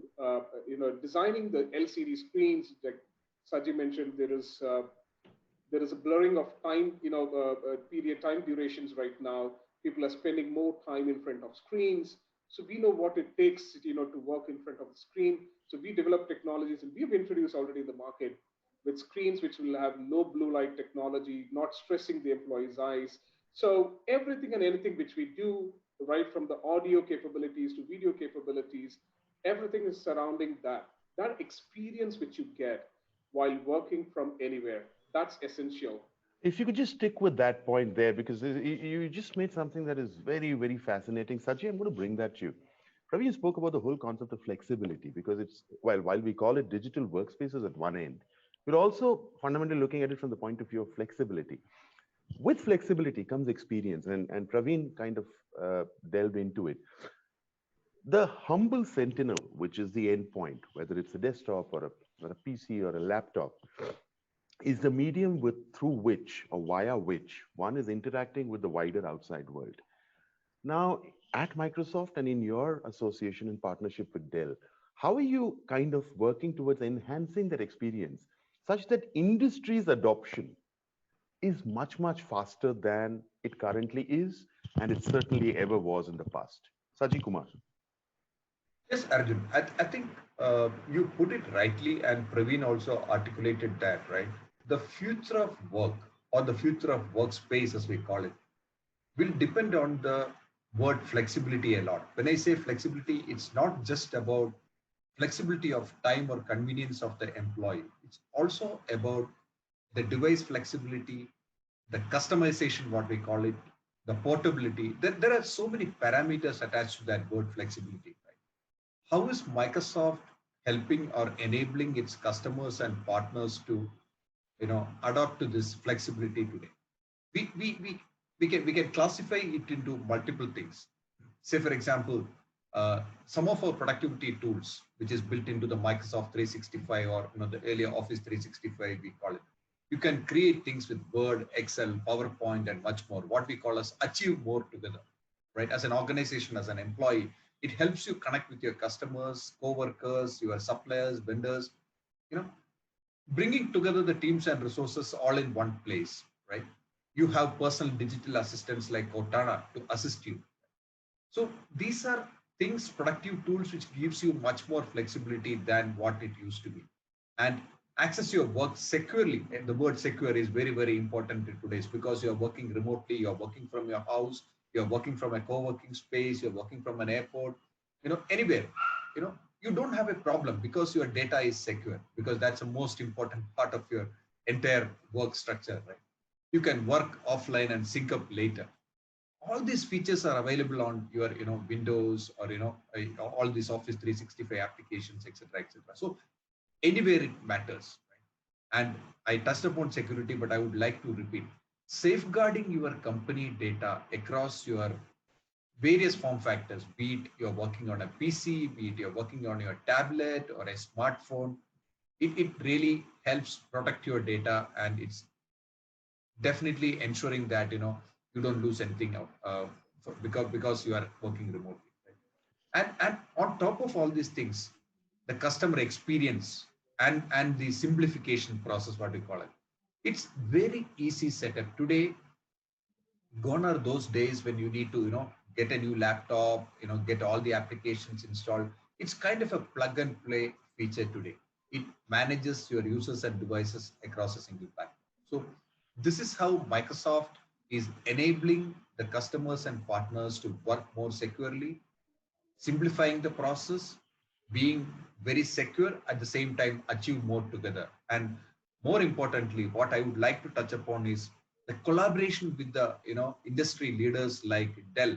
[SPEAKER 6] designing the LCD screens. Like Saji mentioned, there is a blurring of time, period time durations right now. People are spending more time in front of screens. So we know what it takes, to work in front of the screen. So we develop technologies and we've introduced already in the market with screens which will have no blue light technology, not stressing the employee's eyes. So everything and anything which we do, right from the audio capabilities to video capabilities, everything is surrounding that. That experience which you get while working from anywhere, that's essential.
[SPEAKER 2] If you could just stick with that point there, because you just made something that is very, very fascinating. Sachi, I'm going to bring that to you. Praveen spoke about the whole concept of flexibility, because it's, while we call it digital workspaces at one end, we're also fundamentally looking at it from the point of view of flexibility. With flexibility comes experience, and Praveen kind of delved into it. The humble sentinel, which is the endpoint, whether it's a desktop or a PC or a laptop, is the medium through which or via which one is interacting with the wider outside world. Now, at Microsoft and in your association and partnership with Dell, how are you kind of working towards enhancing that experience such that industry's adoption is much, much faster than it currently is, and it certainly ever was in the past? Saji Kumar.
[SPEAKER 5] Yes, Arjun. I think you put it rightly, and Praveen also articulated that, right? The future of work, or the future of workspace, as we call it, will depend on the word flexibility a lot. When I say flexibility, it's not just about flexibility of time or convenience of the employee. It's also about the device flexibility, the customization, what we call it, the portability. There are so many parameters attached to that word flexibility. Right? How is Microsoft helping or enabling its customers and partners to, adopt to this flexibility today? We, we, we, we can classify it into multiple things. Say, for example, some of our productivity tools, which is built into the Microsoft 365, or the earlier Office 365, we call it. You can create things with Word, Excel, PowerPoint, and much more. What we call as achieve more together, right? As an organization, as an employee, it helps you connect with your customers, co-workers, your suppliers, vendors. You know, bringing together the teams and resources all in one place, right? You have personal digital assistants like Cortana to assist you. So these are things, productive tools, which gives you much more flexibility than what it used to be. And access your work securely. And the word secure is very, very important in today's, because you're working remotely, you're working from your house, you're working from a co-working space, you're working from an airport, anywhere, you don't have a problem because your data is secure, because that's the most important part of your entire work structure, right? You can work offline and sync up later. All these features are available on your Windows, or all these Office 365 applications, etc., etc. So anywhere it matters, right? And I touched upon security, but I would like to repeat: safeguarding your company data across your various form factors, be it you're working on a PC, be it you're working on your tablet or a smartphone. It really helps protect your data, and it's definitely ensuring that you don't lose anything out, because you are working remotely, right? And on top of all these things, the customer experience and the simplification process, what we call it, it's very easy setup today. Gone are those days when you need to get a new laptop, get all the applications installed. It's kind of a plug and play feature today. It manages your users and devices across a single platform. So this is how Microsoft is enabling the customers and partners to work more securely, simplifying the process, being very secure, at the same time achieve more together. And more importantly, what I would like to touch upon is the collaboration with the industry leaders like Dell,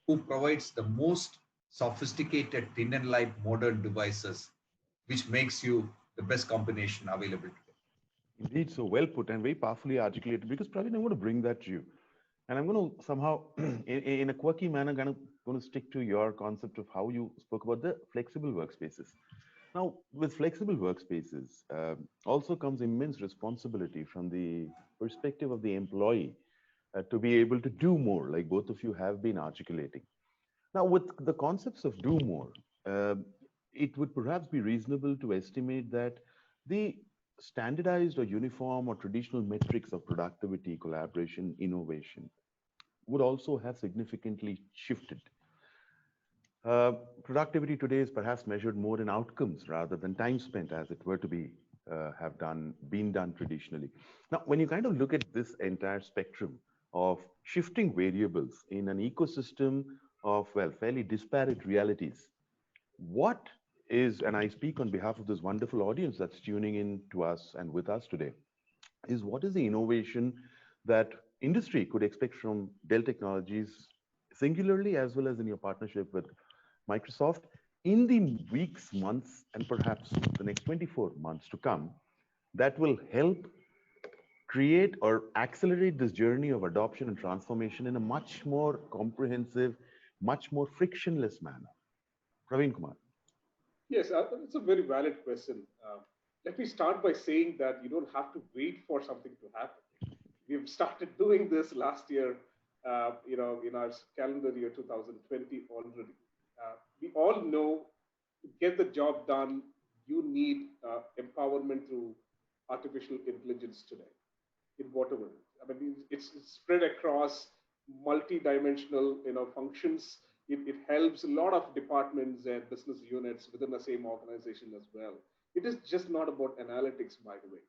[SPEAKER 5] who provides the most sophisticated thin and light modern devices, which makes you the best combination available today.
[SPEAKER 2] Indeed, so well put and very powerfully articulated. Because Praveen, I'm going to bring that to you, and I'm going to somehow, in a quirky manner, going to stick to your concept of how you spoke about the flexible workspaces. Now, with flexible workspaces, also comes immense responsibility from the perspective of the employee to be able to do more, like both of you have been articulating. Now, with the concepts of do more, uh, it would perhaps be reasonable to estimate that the standardized or uniform or traditional metrics of productivity, collaboration, innovation would also have significantly shifted. Uh, Productivity today is perhaps measured more in outcomes rather than time spent, as it were to be have done been done traditionally. Now, when you kind of look at this entire spectrum of shifting variables in an ecosystem of fairly disparate realities, what is, and I speak on behalf of this wonderful audience that's tuning in to us and with us today, is what is the innovation that industry could expect from Dell Technologies, singularly as well as in your partnership with Microsoft, in the weeks, months, and perhaps the next 24 months to come, that will help create or accelerate this journey of adoption and transformation in a much more comprehensive, much more frictionless manner? Praveen Kumar.
[SPEAKER 6] Yes, it's a very valid question. Let me start by saying that you don't have to wait for something to happen. We've started doing this last year, in our calendar year 2020 already. We all know to get the job done, you need empowerment through artificial intelligence today in whatever. I mean, it's spread across multi-dimensional, functions. It helps a lot of departments and business units within the same organization as well. It is just not about analytics, by the way.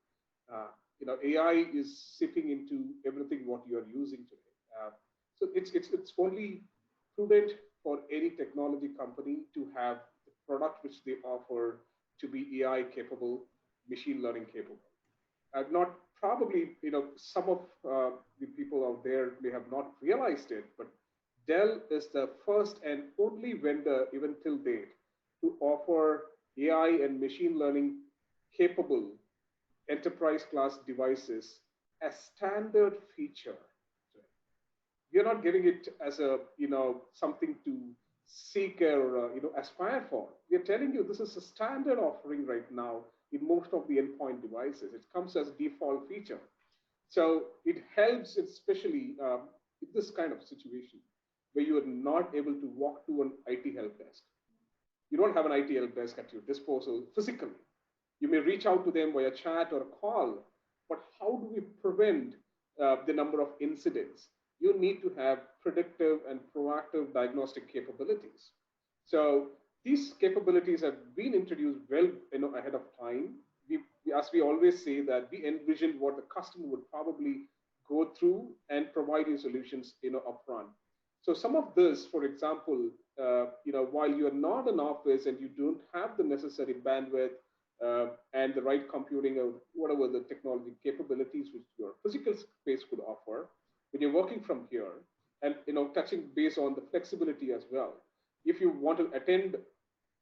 [SPEAKER 6] AI is sipping into everything what you are using today. So it's only prudent for any technology company to have the product which they offer to be AI capable, machine learning capable. Not probably, some of the people out there may have not realized it, but Dell is the first and only vendor, even till date, to offer AI and machine learning capable enterprise class devices as standard feature. We are not giving it as a something to seek or aspire for. We are telling you this is a standard offering right now in most of the endpoint devices. It comes as default feature, so it helps especially in this kind of situation where you are not able to walk to an IT help desk. You don't have an IT help desk at your disposal physically. You may reach out to them via chat or call, but how do we prevent the number of incidents? You need to have predictive and proactive diagnostic capabilities. So these capabilities have been introduced well, ahead of time. As we always say, that we envisioned what the customer would probably go through and provide you solutions, upfront. So some of this, for example, while you are not in office and you don't have the necessary bandwidth and the right computing or whatever the technology capabilities which your physical space could offer, when you're working from here, and touching base on the flexibility as well. If you want to attend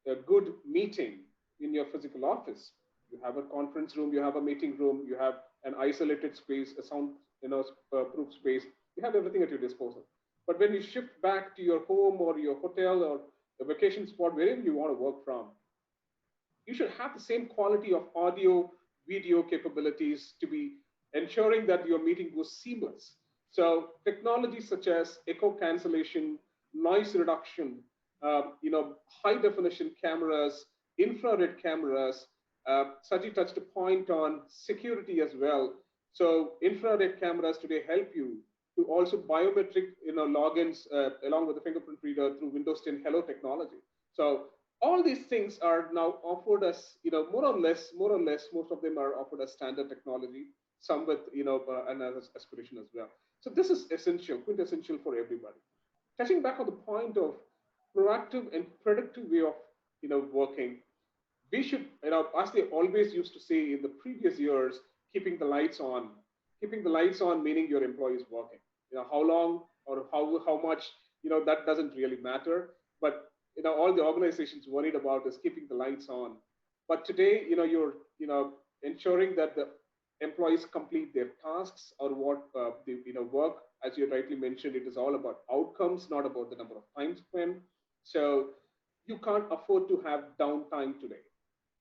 [SPEAKER 6] a good meeting in your physical office, you have a conference room, you have a meeting room, you have an isolated space, a sound proof space, you have everything at your disposal. But when you shift back to your home or your hotel or the vacation spot, wherever you want to work from, you should have the same quality of audio, video capabilities to be ensuring that your meeting goes seamless. So technologies such as echo cancellation, noise reduction, high definition cameras, infrared cameras. Saji touched a point on security as well. So infrared cameras today help you to also biometric, logins along with the fingerprint reader through Windows 10 Hello technology. So all these things are now offered as, more or less, most of them are offered as standard technology, some with, an aspiration as well. So this is essential, quintessential for everybody. Touching back on the point of proactive and predictive way of, working, we should, as they always used to say in the previous years, keeping the lights on. Keeping the lights on meaning your employee is working. How long or how much, that doesn't really matter. But all the organizations worried about is keeping the lights on. But today, you're ensuring that the employees complete their tasks or what the work, as you rightly mentioned, it is all about outcomes, not about the number of time spent. So you can't afford to have downtime today.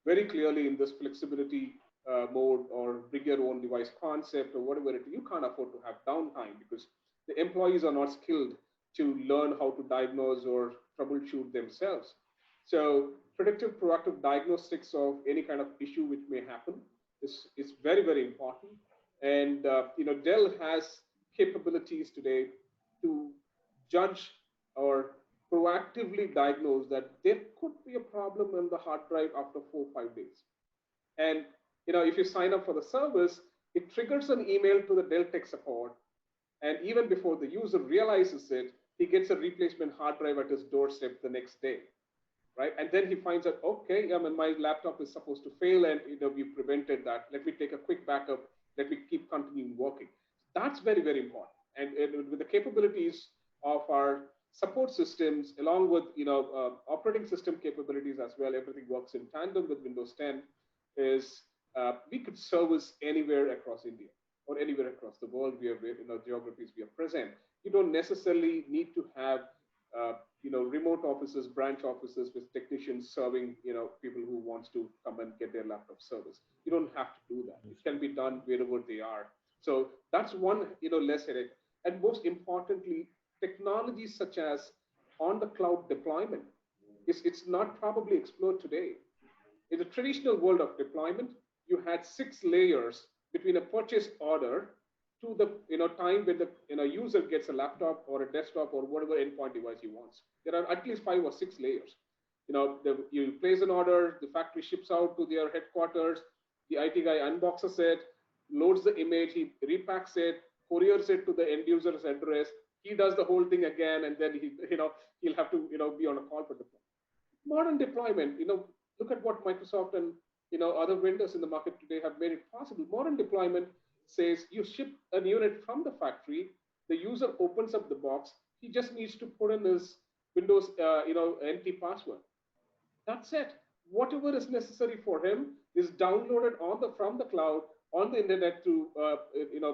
[SPEAKER 6] Very clearly in this flexibility mode or bring your own device concept or whatever it is, you can't afford to have downtime because the employees are not skilled to learn how to diagnose or troubleshoot themselves. So predictive proactive diagnostics of any kind of issue which may happen is very, very important. And Dell has capabilities today to judge or proactively diagnose that there could be a problem in the hard drive after 4 or 5 days. And if you sign up for the service, it triggers an email to the Dell tech support. And even before the user realizes it, he gets a replacement hard drive at his doorstep the next day, right? And then he finds out, okay, my laptop is supposed to fail, and we prevented that. Let me take a quick backup. Let me keep continuing working. That's very, very important. And with the capabilities of our support systems, along with operating system capabilities as well, everything works in tandem with Windows 10. Is we could service anywhere across India or anywhere across the world where geographies we are present. You don't necessarily need to have remote offices, branch offices with technicians serving, people who wants to come and get their laptop service. You don't have to do that. It can be done wherever they are. So that's one, less headache. And most importantly, technologies such as on the cloud deployment it's not probably explored today. In the traditional world of deployment, you had 6 layers between a purchase order to the time when the user gets a laptop or a desktop or whatever endpoint device he wants. There are at least 5 or 6 layers. You place an order, the factory ships out to their headquarters, the IT guy unboxes it, loads the image, he repacks it, couriers it to the end user's address. He does the whole thing again, and then he'll have to be on a call for deployment. Modern deployment, look at what Microsoft and other vendors in the market today have made it possible. Modern deployment says you ship a unit from the factory, the user opens up the box, he just needs to put in his Windows NT password. That's it. Whatever is necessary for him is downloaded on the from the cloud on the internet to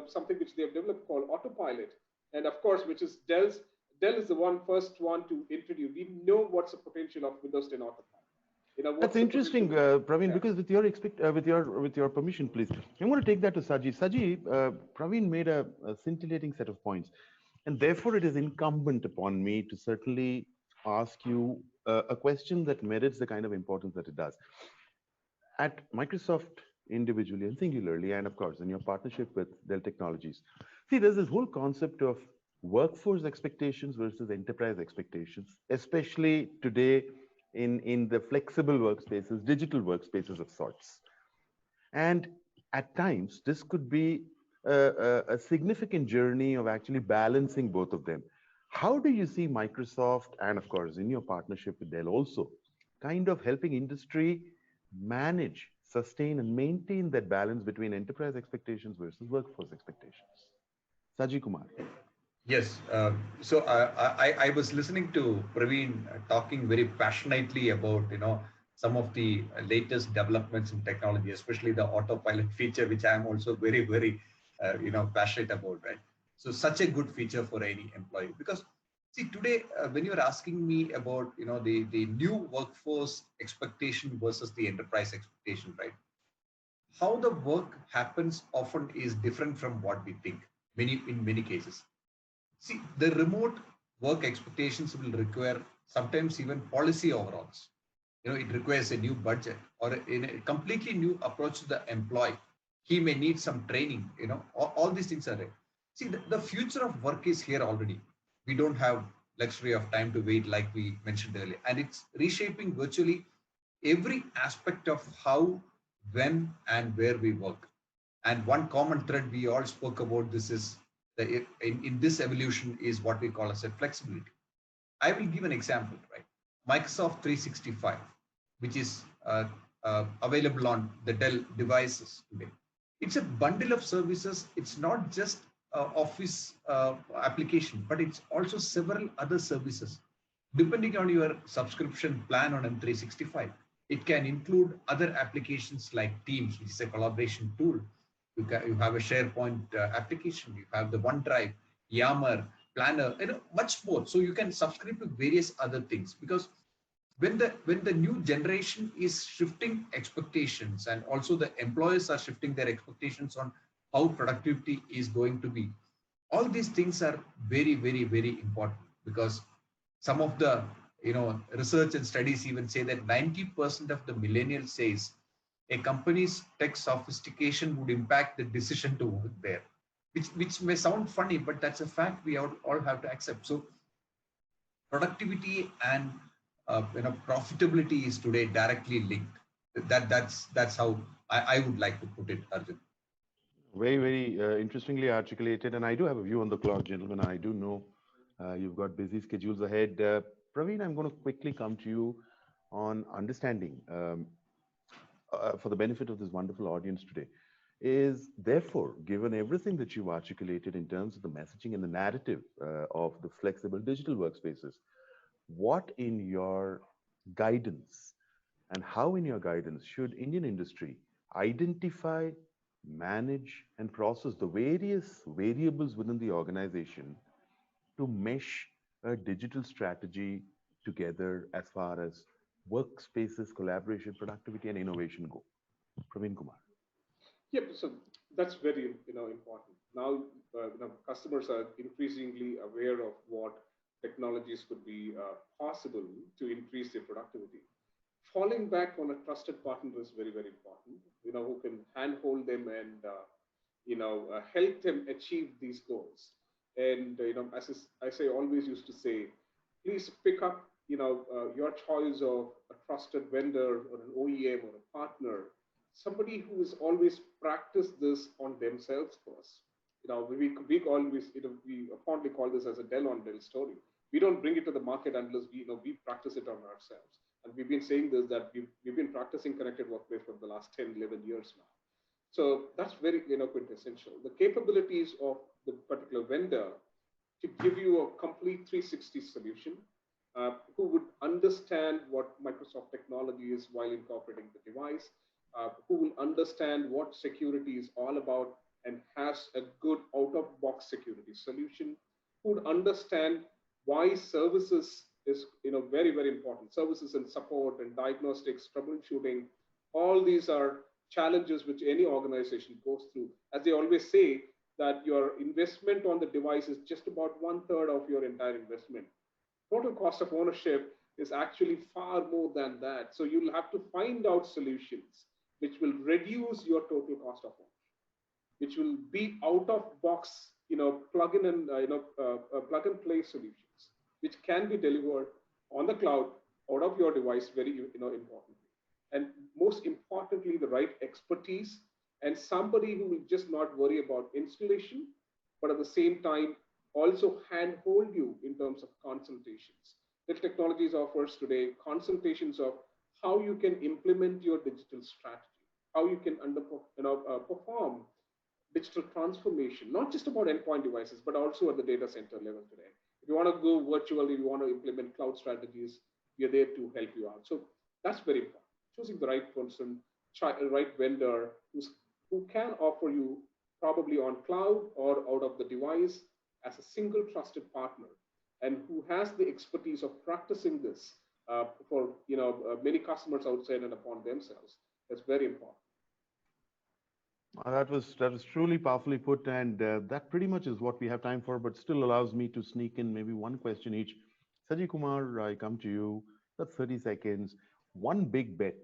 [SPEAKER 6] something which they have developed called Autopilot, and of course, which is Dell is the first one to introduce. We know what's the potential of Windows 10 Autopilot.
[SPEAKER 2] That's
[SPEAKER 6] What's the
[SPEAKER 2] interesting,
[SPEAKER 6] potential?
[SPEAKER 2] Praveen.
[SPEAKER 6] Yeah.
[SPEAKER 2] Because with your permission, please, I'm going to take that to Saji. Saji, Praveen made a scintillating set of points, and therefore it is incumbent upon me to certainly ask you a question that merits the kind of importance that it does. At Microsoft individually and singularly, and of course in your partnership with Dell Technologies, see, there's this whole concept of workforce expectations versus enterprise expectations, especially today in the flexible workspaces, digital workspaces of sorts. And at times, this could be a significant journey of actually balancing both of them. How do you see Microsoft, and of course, in your partnership with Dell also, kind of helping industry manage, sustain, and maintain that balance between enterprise expectations versus workforce expectations? Saji Kumar.
[SPEAKER 5] Yes. So I was listening to Praveen talking very passionately about some of the latest developments in technology, especially the autopilot feature, which I am also very very passionate about. Right. So such a good feature for any employee because see today when you're asking me about the new workforce expectation versus the enterprise expectation, right? How the work happens often is different from what we think. In many cases. See, the remote work expectations will require sometimes even policy overhauls. It requires a new budget or a completely new approach to the employee. He may need some training. All these things are there. See, the future of work is here already. We don't have luxury of time to wait, like we mentioned earlier, and it's reshaping virtually every aspect of how, when, and where we work. And one common thread we all spoke about this is in this evolution is what we call as a flexibility. I will give an example, right? Microsoft 365, which is available on the Dell devices today. It's a bundle of services. It's not just Office application, but it's also several other services. Depending on your subscription plan on M365, it can include other applications like Teams, which is a collaboration tool. You have a SharePoint application. You have the OneDrive, Yammer, Planner, much more. So you can subscribe to various other things, because when the new generation is shifting expectations, and also the employers are shifting their expectations on how productivity is going to be, all these things are very, very, very important, because some of the research and studies even say that 90% of the millennials says a company's tech sophistication would impact the decision to work there, which may sound funny, but that's a fact we all have to accept. So productivity and profitability is today directly linked. That's how I would like to put it, Arjun.
[SPEAKER 2] Very, very interestingly articulated. And I do have a view on the clock, gentlemen. I do know you've got busy schedules ahead. Praveen, I'm going to quickly come to you on understanding, for the benefit of this wonderful audience today, is therefore, given everything that you've articulated in terms of the messaging and the narrative of the flexible digital workspaces, what in your guidance and how in your guidance should Indian industry identify, manage, and process the various variables within the organization to mesh a digital strategy together as far as workspaces, collaboration, productivity, and innovation go? Praveen Kumar.
[SPEAKER 6] Yep. So that's very important. Now, customers are increasingly aware of what technologies could be possible to increase their productivity. Falling back on a trusted partner is very, very important. Who can handhold them and help them achieve these goals. And as I always used to say, please pick up your choice of a trusted vendor or an OEM or a partner, somebody who has always practiced this on themselves first. We always we fondly call this as a Dell on Dell story. We don't bring it to the market unless we practice it on ourselves. And we've been saying this, that we've been practicing connected workplace for the last 10, 11 years now. So that's very quintessential. The capabilities of the particular vendor to give you a complete 360 solution, who would understand what Microsoft technology is while incorporating the device, who will understand what security is all about and has a good out-of-box security solution, who would understand why services is very, very important. Services and support and diagnostics, troubleshooting, all these are challenges which any organization goes through. As they always say, that your investment on the device is just about 1/3 of your entire investment. Total cost of ownership is actually far more than that. So you'll have to find out solutions which will reduce your total cost of ownership, which will be out of box, plug in and plug and play solutions, which can be delivered on the cloud out of your device very importantly. And most importantly, the right expertise and somebody who will just not worry about installation, but at the same time also handhold you in terms of consultations. The technologies offers today consultations of how you can implement your digital strategy, how you can perform digital transformation, not just about endpoint devices, but also at the data center level today. If you want to go virtual, if you want to implement cloud strategies, we are there to help you out. So that's very important. Choosing the right person, right vendor who can offer you probably on cloud or out of the device as a single trusted partner, and who has the expertise of practicing this for many customers outside and upon themselves. That's very important.
[SPEAKER 2] That was truly powerfully put, and that pretty much is what we have time for. But still allows me to sneak in maybe one question each. Sajid Kumar, I come to you. That's 30 seconds. One big bet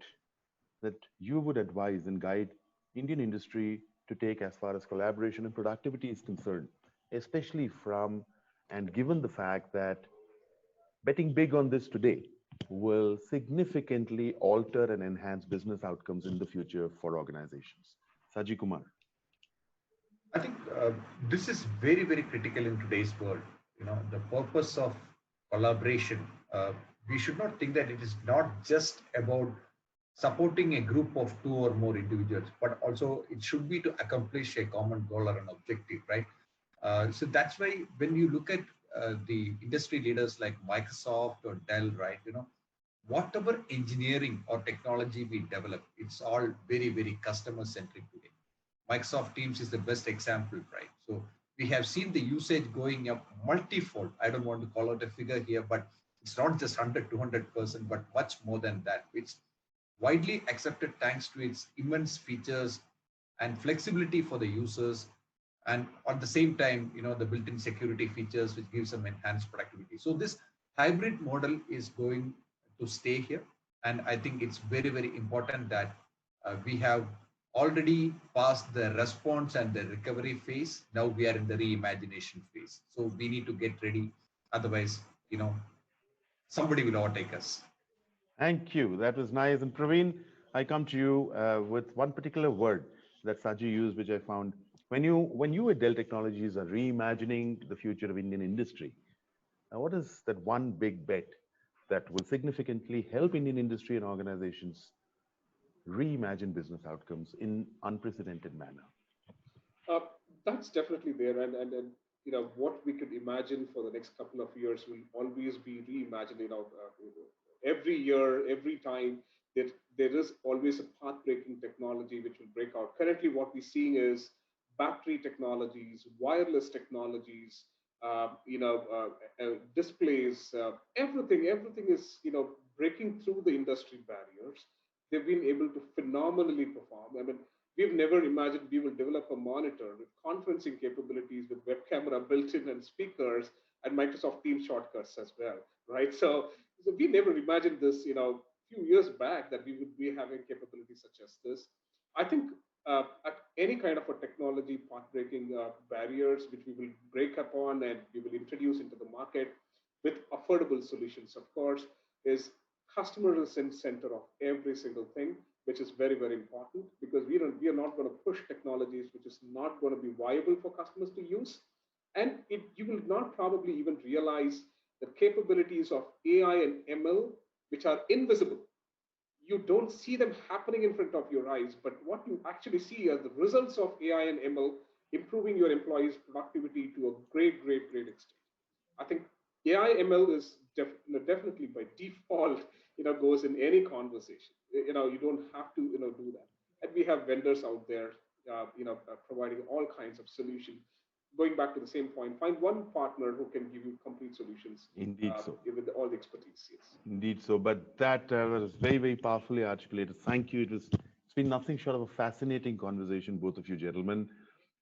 [SPEAKER 2] that you would advise and guide Indian industry to take as far as collaboration and productivity is concerned, especially from and given the fact that betting big on this today will significantly alter and enhance business outcomes in the future for organizations. Sajid Kumar.
[SPEAKER 5] I think this is very, very critical in today's world. The purpose of collaboration. We should not think that it is not just about supporting a group of two or more individuals, but also it should be to accomplish a common goal or an objective, right? So that's why when you look at the industry leaders like Microsoft or Dell, right, whatever engineering or technology we develop, it's all very, very customer centric today. Microsoft Teams is the best example, right? So we have seen the usage going up multifold. I don't want to call out a figure here, but it's not just 100, 200%, but much more than that. It's widely accepted thanks to its immense features and flexibility for the users, and at the same time, the built-in security features which gives them enhanced productivity. So this hybrid model is going to stay here, and I think it's very, very important that we have already passed the response and the recovery phase. Now we are in the reimagination phase, so we need to get ready. Otherwise, somebody will overtake us.
[SPEAKER 2] Thank you. That was nice. And Praveen, I come to you with one particular word that Saji used, which I found when you at Dell Technologies are reimagining the future of Indian industry. What is that one big bet that will significantly help Indian industry and organizations reimagine business outcomes in unprecedented manner?
[SPEAKER 6] Uh, that's definitely there, and what we could imagine for the next couple of years will always be reimagined. Every year, every time that there is always a path-breaking technology which will break out. Currently, what we're seeing is battery technologies, wireless technologies, displays, everything is breaking through the industry barriers. They've been able to phenomenally perform. I mean, we've never imagined we will develop a monitor with conferencing capabilities with web camera built in and speakers and Microsoft Teams shortcuts as well, right? So we never imagined this, a few years back that we would be having capabilities such as this. I think at any kind of a technology path-breaking barriers, which we will break upon and we will introduce into the market with affordable solutions, of course, is customer is in center of every single thing, which is very, very important because we are not going to push technologies which is not going to be viable for customers to use. And you will not probably even realize the capabilities of AI and ML, which are invisible. You don't see them happening in front of your eyes, but what you actually see are the results of AI and ML improving your employees' productivity to a great, great, great extent. I think AI ML is definitely by default, goes in any conversation. You don't have to, do that. And we have vendors out there, providing all kinds of solutions. Going back to the same point, find one partner who can give you complete solutions
[SPEAKER 2] Indeed so.
[SPEAKER 6] with all the expertise. Yes.
[SPEAKER 2] Indeed so. But that was very, very powerfully articulated. Thank you. It's been nothing short of a fascinating conversation, both of you gentlemen.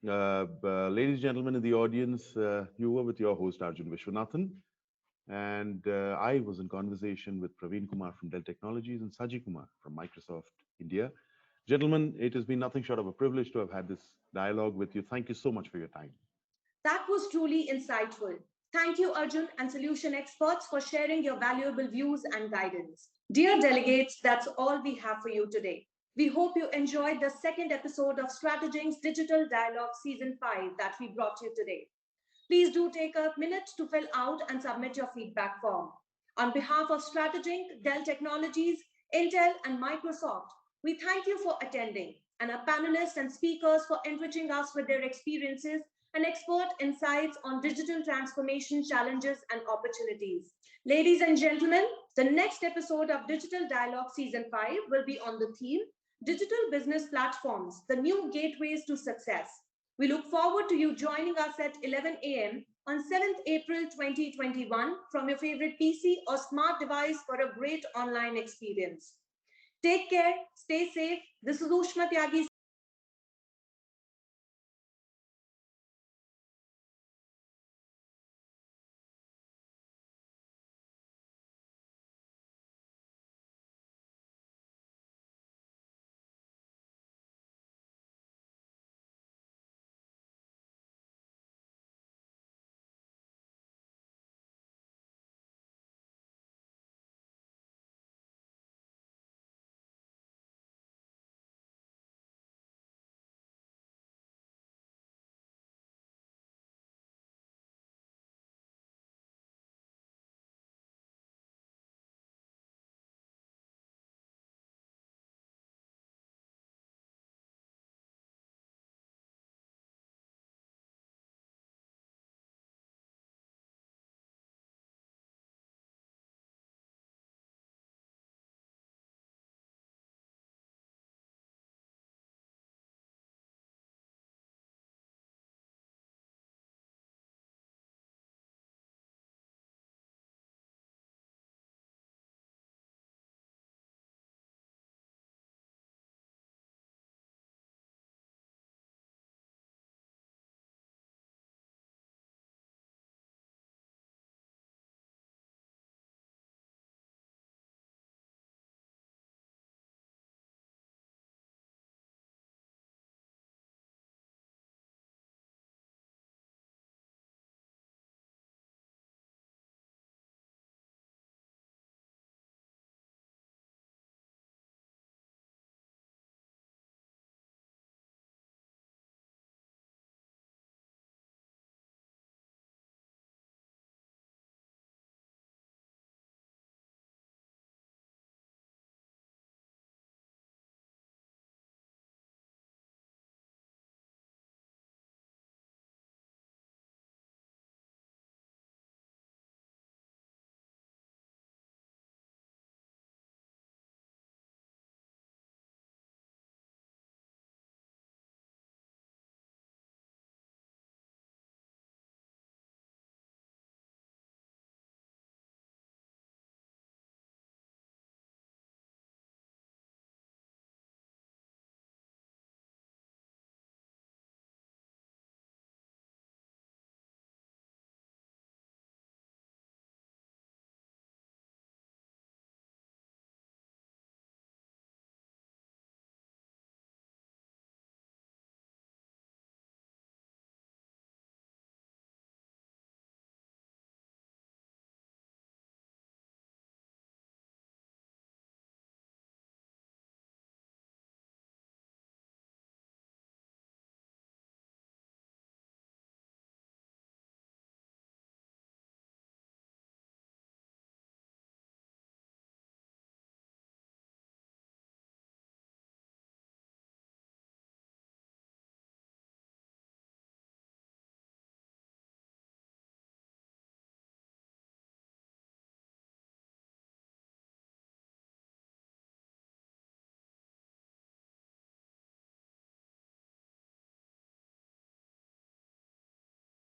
[SPEAKER 2] Ladies and gentlemen in the audience, you were with your host Arjun Vishwanathan, and I was in conversation with Praveen Kumar from Dell Technologies and Saji Kumar from Microsoft India. Gentlemen, it has been nothing short of a privilege to have had this dialogue with you. Thank you so much for your time.
[SPEAKER 1] That was truly insightful. Thank you, Arjun and solution experts, for sharing your valuable views and guidance. Dear delegates, that's all we have for you today. We hope you enjoyed the second episode of Strateging's Digital Dialogue Season 5 that we brought you today. Please do take a minute to fill out and submit your feedback form. On behalf of Strateging, Dell Technologies, Intel, and Microsoft, we thank you for attending and our panelists and speakers for enriching us with their experiences and expert insights on digital transformation challenges and opportunities. Ladies and gentlemen, the next episode of Digital Dialogue Season 5 will be on the theme Digital Business Platforms, the New Gateways to Success. We look forward to you joining us at 11 a.m. on 7th April 2021 from your favorite PC or smart device for a great online experience. Take care, stay safe. This is Ushma Tyagi